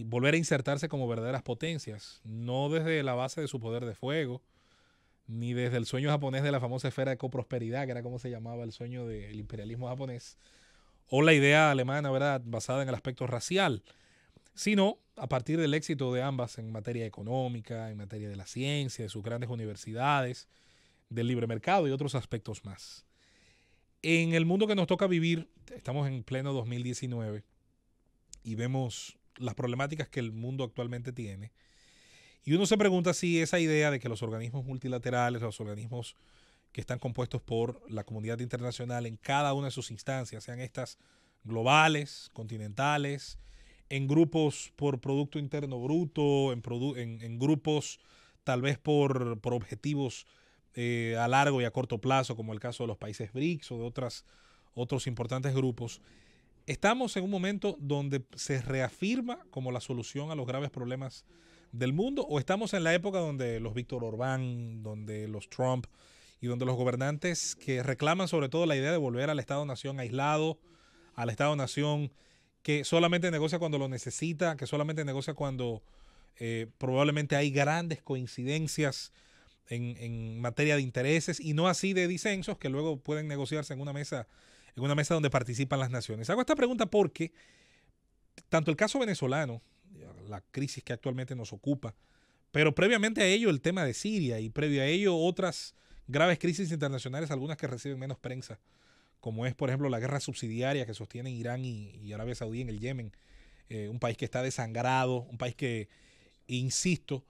volver a insertarse como verdaderas potencias, no desde la base de su poder de fuego, ni desde el sueño japonés de la famosa esfera de coprosperidad, que era como se llamaba el sueño del imperialismo japonés, o la idea alemana, ¿verdad?, basada en el aspecto racial, sino a partir del éxito de ambas en materia económica, en materia de la ciencia, de sus grandes universidades, del libre mercado y otros aspectos más. En el mundo que nos toca vivir, estamos en pleno 2019 y vemos las problemáticas que el mundo actualmente tiene. Y uno se pregunta si esa idea de que los organismos multilaterales, los organismos que están compuestos por la comunidad internacional en cada una de sus instancias, sean estas globales, continentales, en grupos por Producto Interno Bruto, en grupos tal vez por objetivos a largo y a corto plazo, como el caso de los países BRICS o de otros importantes grupos, estamos en un momento donde se reafirma como la solución a los graves problemas del mundo, o estamos en la época donde los Víctor Orbán, donde los Trump y donde los gobernantes que reclaman sobre todo la idea de volver al Estado-Nación aislado, al Estado-Nación que solamente negocia cuando lo necesita, que solamente negocia cuando probablemente hay grandes coincidencias en materia de intereses y no así de disensos que luego pueden negociarse en una mesa donde participan las naciones. Hago esta pregunta porque tanto el caso venezolano, la crisis que actualmente nos ocupa, pero previamente a ello el tema de Siria y previo a ello otras graves crisis internacionales, algunas que reciben menos prensa, como es por ejemplo la guerra subsidiaria que sostienen Irán y Arabia Saudí en el Yemen, un país que está desangrado, un país que, insisto,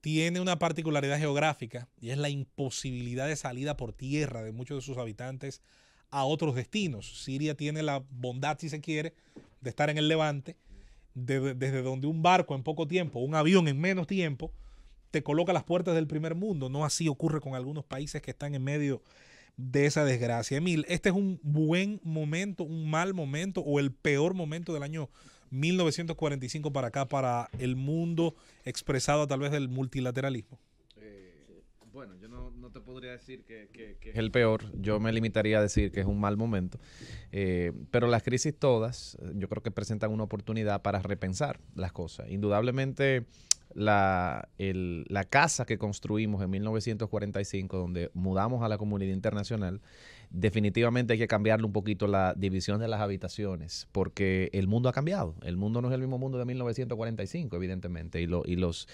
tiene una particularidad geográfica y es la imposibilidad de salida por tierra de muchos de sus habitantes a otros destinos. Siria tiene la bondad, si se quiere, de estar en el Levante, desde donde un barco en poco tiempo, un avión en menos tiempo, te coloca a las puertas del primer mundo. No así ocurre con algunos países que están en medio de esa desgracia. Emil, ¿este es un buen momento, un mal momento o el peor momento del año 1945 para acá, para el mundo expresado a través del multilateralismo? Bueno, yo no te podría decir que es el peor. Yo me limitaría a decir que es un mal momento. Pero las crisis todas, yo creo que presentan una oportunidad para repensar las cosas. Indudablemente, la casa que construimos en 1945, donde mudamos a la comunidad internacional, definitivamente hay que cambiarle un poquito la división de las habitaciones, porque el mundo ha cambiado. El mundo no es el mismo mundo de 1945, evidentemente. Y los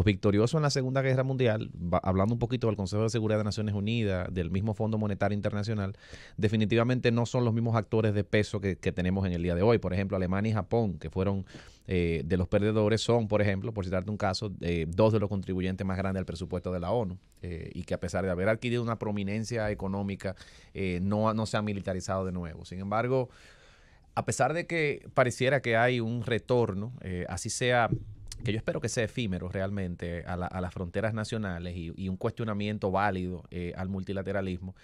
victoriosos en la Segunda Guerra Mundial, hablando un poquito del Consejo de Seguridad de Naciones Unidas, del mismo Fondo Monetario Internacional, definitivamente no son los mismos actores de peso que tenemos en el día de hoy. Por ejemplo, Alemania y Japón, que fueron de los perdedores, son, por ejemplo, por citarte un caso, dos de los contribuyentes más grandes al presupuesto de la ONU, y que a pesar de haber adquirido una prominencia económica, no se han militarizado de nuevo. Sin embargo, a pesar de que pareciera que hay un retorno, así sea, que yo espero que sea efímero realmente a las fronteras nacionales y un cuestionamiento válido al multilateralismo,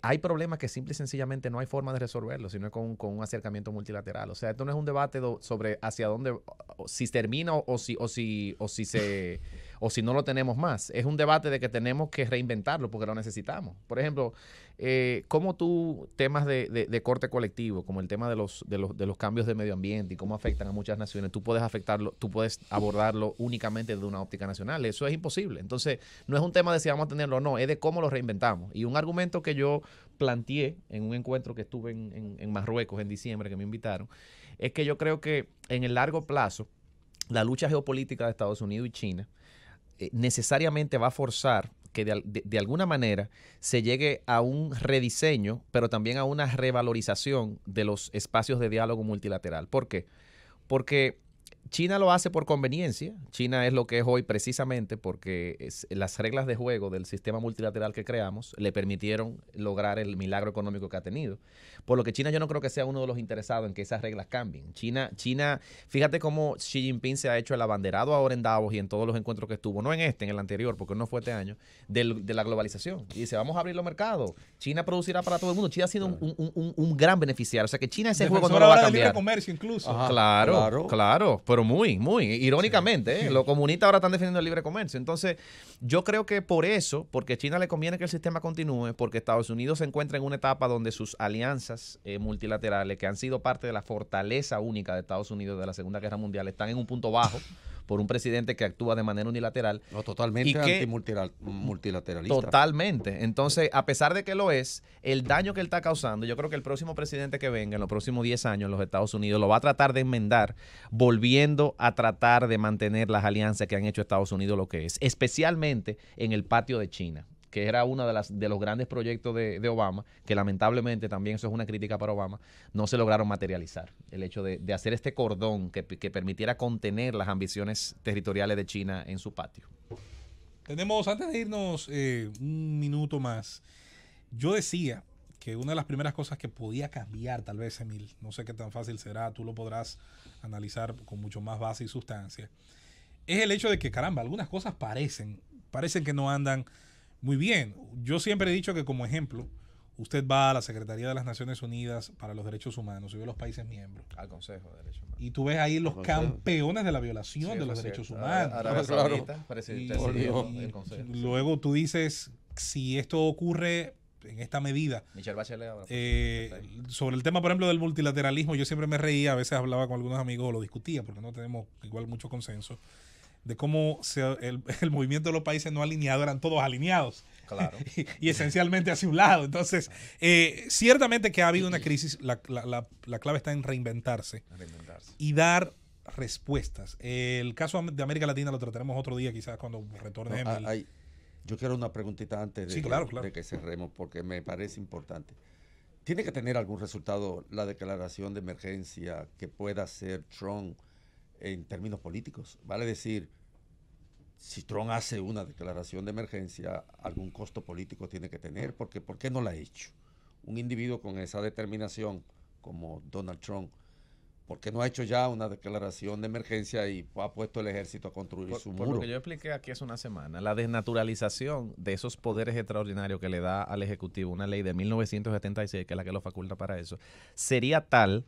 hay problemas que simple y sencillamente no hay forma de resolverlo, sino con un acercamiento multilateral. O sea, esto no es un debate sobre hacia dónde, si termina o si no lo tenemos más. Es un debate de que tenemos que reinventarlo porque lo necesitamos. Por ejemplo, cómo temas de corte colectivo, como el tema de los cambios de medio ambiente y cómo afectan a muchas naciones, tú puedes abordarlo únicamente desde una óptica nacional. Eso es imposible. Entonces, no es un tema de si vamos a tenerlo o no, es de cómo lo reinventamos. Y un argumento que yo planteé en un encuentro que estuve en Marruecos en diciembre, que me invitaron, es que yo creo que en el largo plazo, la lucha geopolítica de Estados Unidos y China necesariamente va a forzar que de alguna manera se llegue a un rediseño, pero también a una revalorización de los espacios de diálogo multilateral. ¿Por qué? Porque China lo hace por conveniencia. China es lo que es hoy precisamente porque las reglas de juego del sistema multilateral que creamos le permitieron lograr el milagro económico que ha tenido. Por lo que China yo no creo que sea uno de los interesados en que esas reglas cambien. China, fíjate cómo Xi Jinping se ha hecho el abanderado ahora en Davos y en todos los encuentros que estuvo, no en el anterior, porque no fue este año, de la globalización. Y dice, vamos a abrir los mercados. China producirá para todo el mundo. China ha sido un gran beneficiario. O sea que China ese juego no lo va a cambiar. Libre comercio incluso. Ajá, claro. Pero muy irónicamente, sí. Los comunistas ahora están defendiendo el libre comercio. Entonces, yo creo que porque a China le conviene que el sistema continúe, porque Estados Unidos se encuentra en una etapa donde sus alianzas multilaterales, que han sido parte de la fortaleza única de Estados Unidos de la Segunda Guerra Mundial, están en un punto bajo por un presidente que actúa de manera unilateral. No, totalmente antimultilateralista. Totalmente. Entonces, a pesar de que lo es, el daño que él está causando, yo creo que el próximo presidente que venga en los próximos 10 años en los Estados Unidos lo va a tratar de enmendar, volviendo a tratar de mantener las alianzas que han hecho Estados Unidos lo que es, especialmente en el patio de China, que era uno de los grandes proyectos de Obama, que lamentablemente también eso es una crítica para Obama, no se lograron materializar. El hecho de hacer este cordón que permitiera contener las ambiciones territoriales de China en su patio. Tenemos, antes de irnos un minuto más, yo decía que una de las primeras cosas que podía cambiar, tal vez, Emil, no sé qué tan fácil será, tú lo podrás analizar con mucho más base y sustancia, es el hecho de que, caramba, algunas cosas parecen que no andan muy bien. Yo siempre he dicho que, como ejemplo, usted va a la Secretaría de las Naciones Unidas para los Derechos Humanos y ve los países miembros. Al Consejo de Derechos Humanos. Y tú ves ahí los campeones de la violación de los derechos humanos. Arabia Saudita, presidente del Consejo. Luego tú dices, si esto ocurre en esta medida, Michelle Bachelet, sobre el tema, por ejemplo, del multilateralismo, yo siempre me reía, a veces hablaba con algunos amigos o lo discutía, porque no tenemos igual mucho consenso, de cómo el movimiento de los países no alineados eran todos alineados. Claro. y esencialmente hacia un lado. Entonces, ciertamente que ha habido una crisis, la clave está en reinventarse y dar respuestas. El caso de América Latina lo trataremos otro día, quizás cuando retorne. Yo quiero una preguntita antes de que cerremos, porque me parece importante. ¿Tiene que tener algún resultado la declaración de emergencia que pueda hacer Trump en términos políticos? Vale decir, si Trump hace una declaración de emergencia, algún costo político tiene que tener, porque ¿por qué no la ha hecho? Un individuo con esa determinación, como Donald Trump, ¿por qué no ha hecho ya una declaración de emergencia y ha puesto el ejército a construir su muro? Por lo que yo expliqué aquí hace una semana, la desnaturalización de esos poderes extraordinarios que le da al Ejecutivo una ley de 1976, que es la que lo faculta para eso, sería tal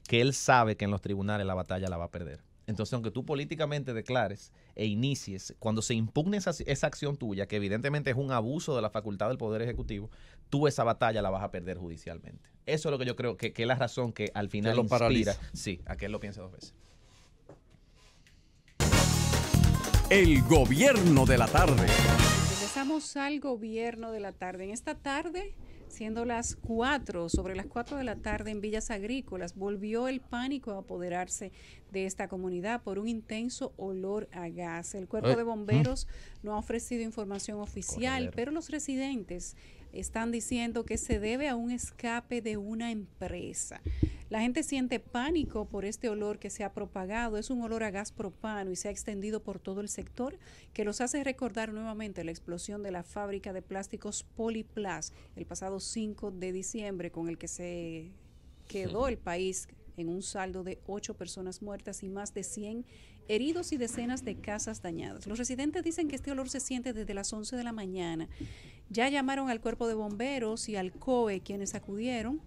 que él sabe que en los tribunales la batalla la va a perder. Entonces, aunque tú políticamente declares e inicies, cuando se impugne esa acción tuya, que evidentemente es un abuso de la facultad del Poder Ejecutivo, tú esa batalla la vas a perder judicialmente. Eso es lo que yo creo que es la razón que al final lo paraliza. Sí, a que él lo piense 2 veces. El gobierno de la tarde. Regresamos al gobierno de la tarde. En esta tarde, siendo sobre las 4 de la tarde en Villas Agrícolas, volvió el pánico a apoderarse de esta comunidad por un intenso olor a gas. El cuerpo de bomberos no ha ofrecido información oficial, pero los residentes están diciendo que se debe a un escape de una empresa. La gente siente pánico por este olor que se ha propagado. Es un olor a gas propano y se ha extendido por todo el sector, que los hace recordar nuevamente la explosión de la fábrica de plásticos Poliplas el pasado 5 de diciembre, con el que se quedó el país en un saldo de 8 personas muertas y más de 100 heridos y decenas de casas dañadas. Los residentes dicen que este olor se siente desde las 11 de la mañana. Ya llamaron al cuerpo de bomberos y al COE, quienes acudieron,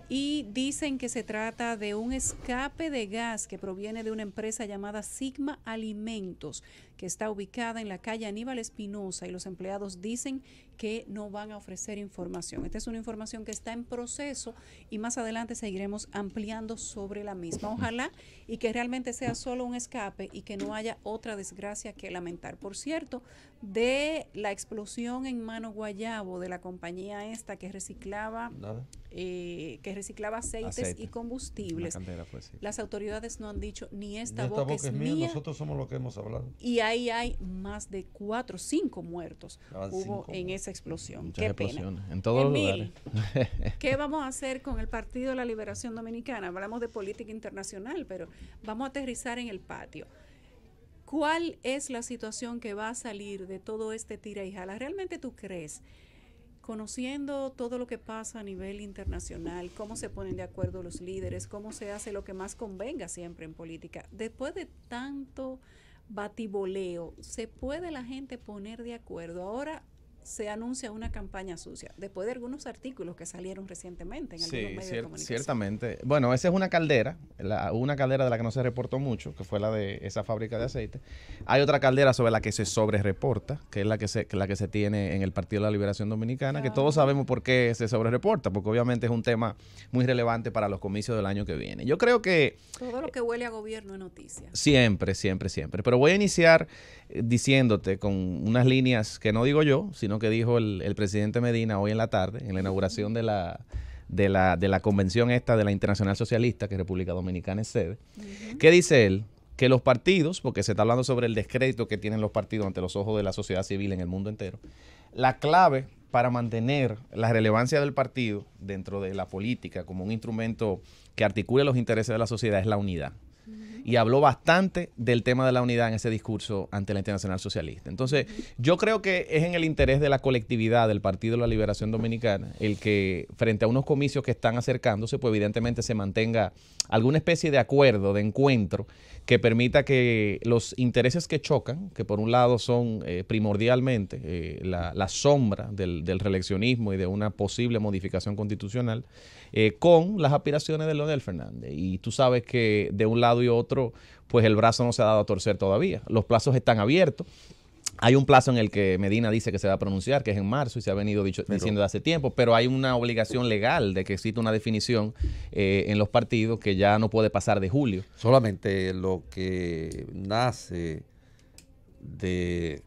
y dicen que se trata de un escape de gas que proviene de una empresa llamada Sigma Alimentos, que está ubicada en la calle Aníbal Espinosa, y los empleados dicen que no van a ofrecer información. Esta es una información que está en proceso y más adelante seguiremos ampliando sobre la misma. Ojalá y que realmente sea solo un escape y que no haya otra desgracia que lamentar. Por cierto, de la explosión en Mano Guayabo de la compañía esta que reciclaba aceites y combustibles. Las autoridades no han dicho ni esta boca es mía. Nosotros somos los que hemos hablado. Y ahí hay más de 4 o 5 muertos hubo en esa explosión. Qué pena. En todos los lugares. ¿Qué vamos a hacer con el Partido de la Liberación Dominicana? Hablamos de política internacional, pero vamos a aterrizar en el patio. ¿Cuál es la situación que va a salir de todo este tira y jala? ¿Realmente tú crees, conociendo todo lo que pasa a nivel internacional, cómo se ponen de acuerdo los líderes, cómo se hace lo que más convenga siempre en política, después de tanto batiboleo, se puede la gente poner de acuerdo? Ahora se anuncia una campaña sucia, después de algunos artículos que salieron recientemente en algunos medios de comunicación. Ciertamente. Bueno, esa es una caldera, una caldera de la que no se reportó mucho, que fue la de esa fábrica de aceite. Hay otra caldera sobre la que se sobrereporta, que es la que se tiene en el Partido de la Liberación Dominicana, que todos sabemos por qué se sobrereporta, porque obviamente es un tema muy relevante para los comicios del año que viene. Yo creo que todo lo que huele a gobierno es noticia. Siempre. Pero voy a iniciar diciéndote con unas líneas que no digo yo, sino que dijo el presidente Medina hoy en la tarde, en la inauguración de la convención esta de la Internacional Socialista, que República Dominicana es sede. ¿Qué dice él? Que los partidos, porque se está hablando sobre el descrédito que tienen los partidos ante los ojos de la sociedad civil en el mundo entero, la clave para mantener la relevancia del partido dentro de la política como un instrumento que articule los intereses de la sociedad es la unidad. Y habló bastante del tema de la unidad en ese discurso ante la Internacional Socialista. Entonces, yo creo que es en el interés de la colectividad del Partido de la Liberación Dominicana el que frente a unos comicios que están acercándose, pues evidentemente se mantenga alguna especie de acuerdo, de encuentro, que permita que los intereses que chocan, que por un lado son primordialmente la sombra del reeleccionismo y de una posible modificación constitucional, con las aspiraciones de Leonel Fernández. Y tú sabes que de un lado y otro, pues el brazo no se ha dado a torcer todavía. Los plazos están abiertos. Hay un plazo en el que Medina dice que se va a pronunciar, que es en marzo, y se ha venido diciendo de hace tiempo, pero hay una obligación legal de que exista una definición en los partidos que ya no puede pasar de julio. Solamente lo que nace de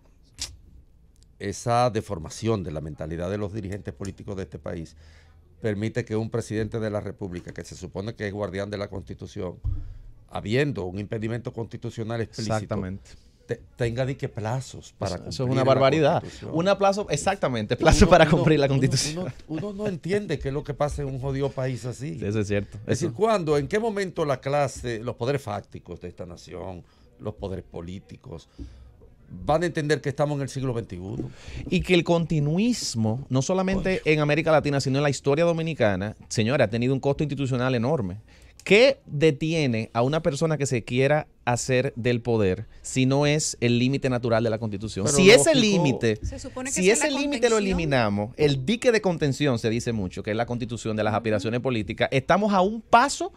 esa deformación de la mentalidad de los dirigentes políticos de este país permite que un presidente de la República, que se supone que es guardián de la Constitución, habiendo un impedimento constitucional explícito, tenga plazos para cumplir. Eso es una barbaridad. Plazo para cumplir la Constitución. Uno no entiende qué es lo que pasa en un jodido país así. Eso es cierto. Es decir, ¿en qué momento la clase, los poderes fácticos de esta nación, los poderes políticos, van a entender que estamos en el siglo XXI? Y que el continuismo, no solamente en América Latina, sino en la historia dominicana, señora, ha tenido un costo institucional enorme. ¿Qué detiene a una persona que se quiera hacer del poder si no es el límite natural de la Constitución? Pero si lógico, ese límite, si ese límite lo eliminamos, el dique de contención se dice mucho, que es la Constitución de las aspiraciones políticas, estamos a un paso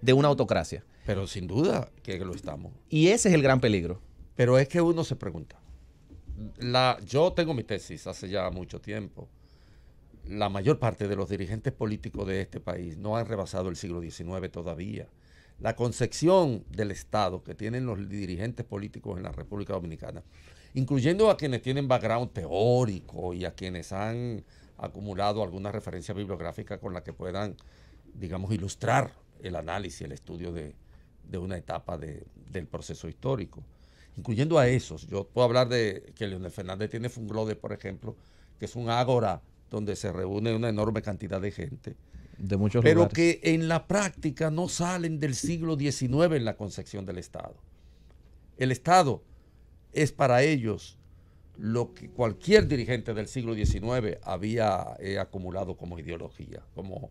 de una autocracia. Pero sin duda que lo estamos. Y ese es el gran peligro. Pero es que uno se pregunta. Yo tengo mi tesis hace ya mucho tiempo. La mayor parte de los dirigentes políticos de este país no han rebasado el siglo XIX todavía. La concepción del Estado que tienen los dirigentes políticos en la República Dominicana, incluyendo a quienes tienen background teórico y a quienes han acumulado alguna referencia bibliográfica con la que puedan, digamos, ilustrar el análisis, el estudio de una etapa del proceso histórico. Incluyendo a esos, yo puedo hablar de que Leonel Fernández tiene Funglode, por ejemplo, que es un ágora donde se reúne una enorme cantidad de gente, de muchos pero lugares, que en la práctica no salen del siglo XIX en la concepción del Estado. El Estado es para ellos lo que cualquier dirigente del siglo XIX había acumulado como ideología, como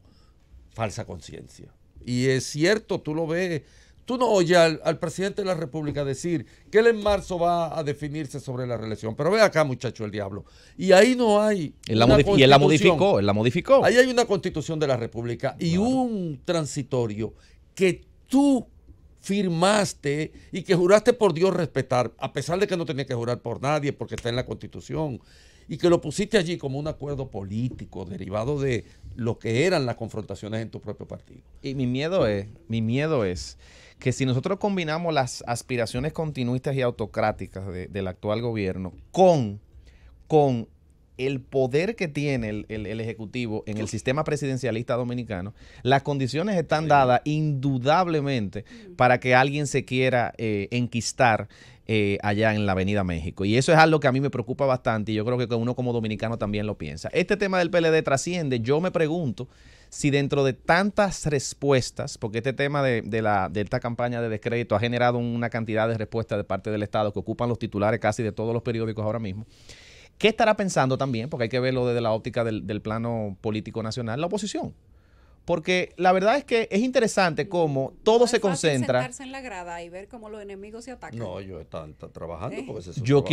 falsa conciencia. Y es cierto, tú lo ves. Tú no oyes al presidente de la República decir que él en marzo va a definirse sobre la reelección. Pero ve acá, muchacho, el diablo. Y ahí no hay. Y él la modificó. Ahí hay una constitución de la República y un transitorio que tú firmaste y que juraste por Dios respetar, a pesar de que no tenías que jurar por nadie porque está en la Constitución. Y que lo pusiste allí como un acuerdo político derivado de lo que eran las confrontaciones en tu propio partido. Y mi miedo es que si nosotros combinamos las aspiraciones continuistas y autocráticas del actual gobierno con el poder que tiene el Ejecutivo en el sistema presidencialista dominicano, las condiciones están dadas indudablemente para que alguien se quiera enquistar allá en la Avenida México. Y eso es algo que a mí me preocupa bastante y yo creo que uno como dominicano también lo piensa. Este tema del PLD trasciende. Yo me pregunto si dentro de tantas respuestas, porque este tema de esta campaña de descrédito ha generado una cantidad de respuestas de parte del Estado que ocupan los titulares casi de todos los periódicos ahora mismo, ¿qué estará pensando también? Porque hay que verlo desde la óptica del plano político nacional, la oposición. Porque la verdad es que es interesante cómo todo se concentra. Sentarse en la grada y ver cómo los enemigos se atacan. No, ellos están trabajando porque ese es su Yo trabajo.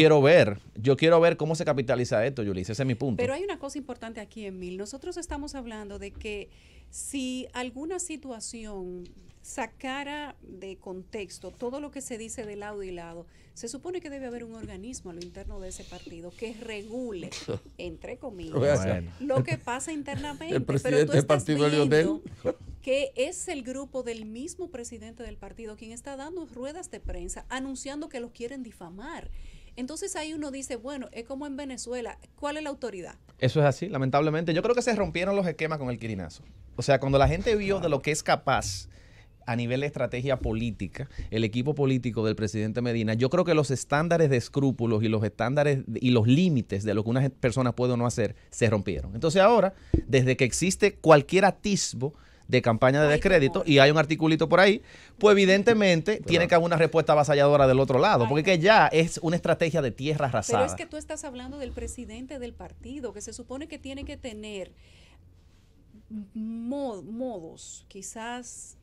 quiero ver cómo se capitaliza esto, Yulis, ese es mi punto. Pero hay una cosa importante aquí, Emil. Nosotros estamos hablando de que si alguna situación sacara de contexto todo lo que se dice de lado y lado, se supone que debe haber un organismo a lo interno de ese partido que regule, entre comillas, lo que pasa internamente. El presidente del partido, Leonel, que es el grupo del mismo presidente del partido quien está dando ruedas de prensa anunciando que los quieren difamar. Entonces ahí uno dice, bueno, es como en Venezuela, ¿cuál es la autoridad? Eso es así, lamentablemente. Yo creo que se rompieron los esquemas con el quirinazo. O sea, cuando la gente vio de lo que es capaz a nivel de estrategia política, el equipo político del presidente Medina, yo creo que los estándares de escrúpulos y los estándares y los límites de lo que una persona puede o no hacer se rompieron. Entonces ahora, desde que existe cualquier atisbo de campaña de descrédito y hay un articulito por ahí, pues evidentemente tiene que haber una respuesta avasalladora del otro lado, porque que ya es una estrategia de tierra arrasada. Pero es que tú estás hablando del presidente del partido, que se supone que tiene que tener modos, quizás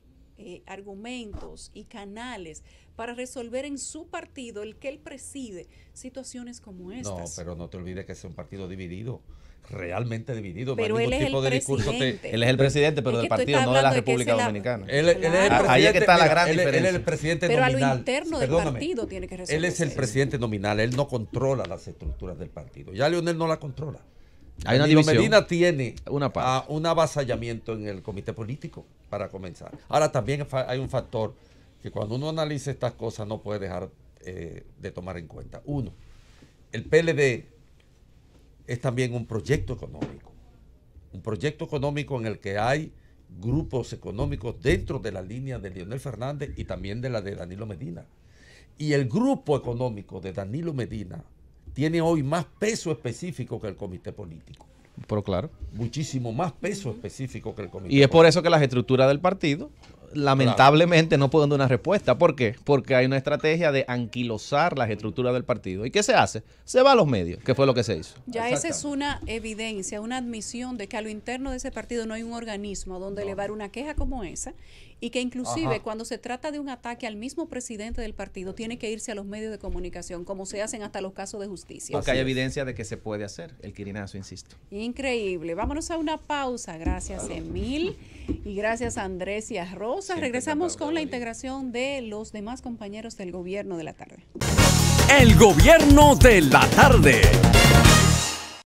argumentos y canales para resolver en su partido, el que él preside, situaciones como estas. No, pero no te olvides que es un partido dividido, realmente dividido. Pero no hay él ningún es tipo el de discurso. presidente. Él es el presidente, pero del partido, no de la República Dominicana. Él es el presidente. Ahí es que está la gran diferencia. Él es el presidente pero nominal. Pero a lo interno del partido tiene que resolver. Él es el presidente nominal, él no controla las estructuras del partido. Ya Leonel no la controla. Hay una división. Medina tiene un avasallamiento en el comité político, para comenzar. Ahora también hay un factor que cuando uno analiza estas cosas no puede dejar de tomar en cuenta. Uno, el PLD es también un proyecto económico. Un proyecto económico en el que hay grupos económicos dentro de la línea de Leonel Fernández y también de la de Danilo Medina. Y el grupo económico de Danilo Medina tiene hoy más peso específico que el comité político. Pero claro. Muchísimo más peso específico que el comité político. Y es por eso que las estructuras del partido lamentablemente no pueden dar una respuesta. ¿Por qué? Porque hay una estrategia de anquilosar las estructuras del partido. ¿Y qué se hace? Se va a los medios, que fue lo que se hizo. Ya esa es una evidencia, una admisión de que a lo interno de ese partido no hay un organismo donde elevar una queja como esa, y que inclusive cuando se trata de un ataque al mismo presidente del partido tiene que irse a los medios de comunicación, como se hacen hasta los casos de justicia. Porque hay evidencia de que se puede hacer el quirinazo, insisto. Increíble. Vámonos a una pausa. Gracias, Emil, y gracias a Andrés y a Rosa. Regresamos con la integración de los demás compañeros del Gobierno de la Tarde. El Gobierno de la Tarde.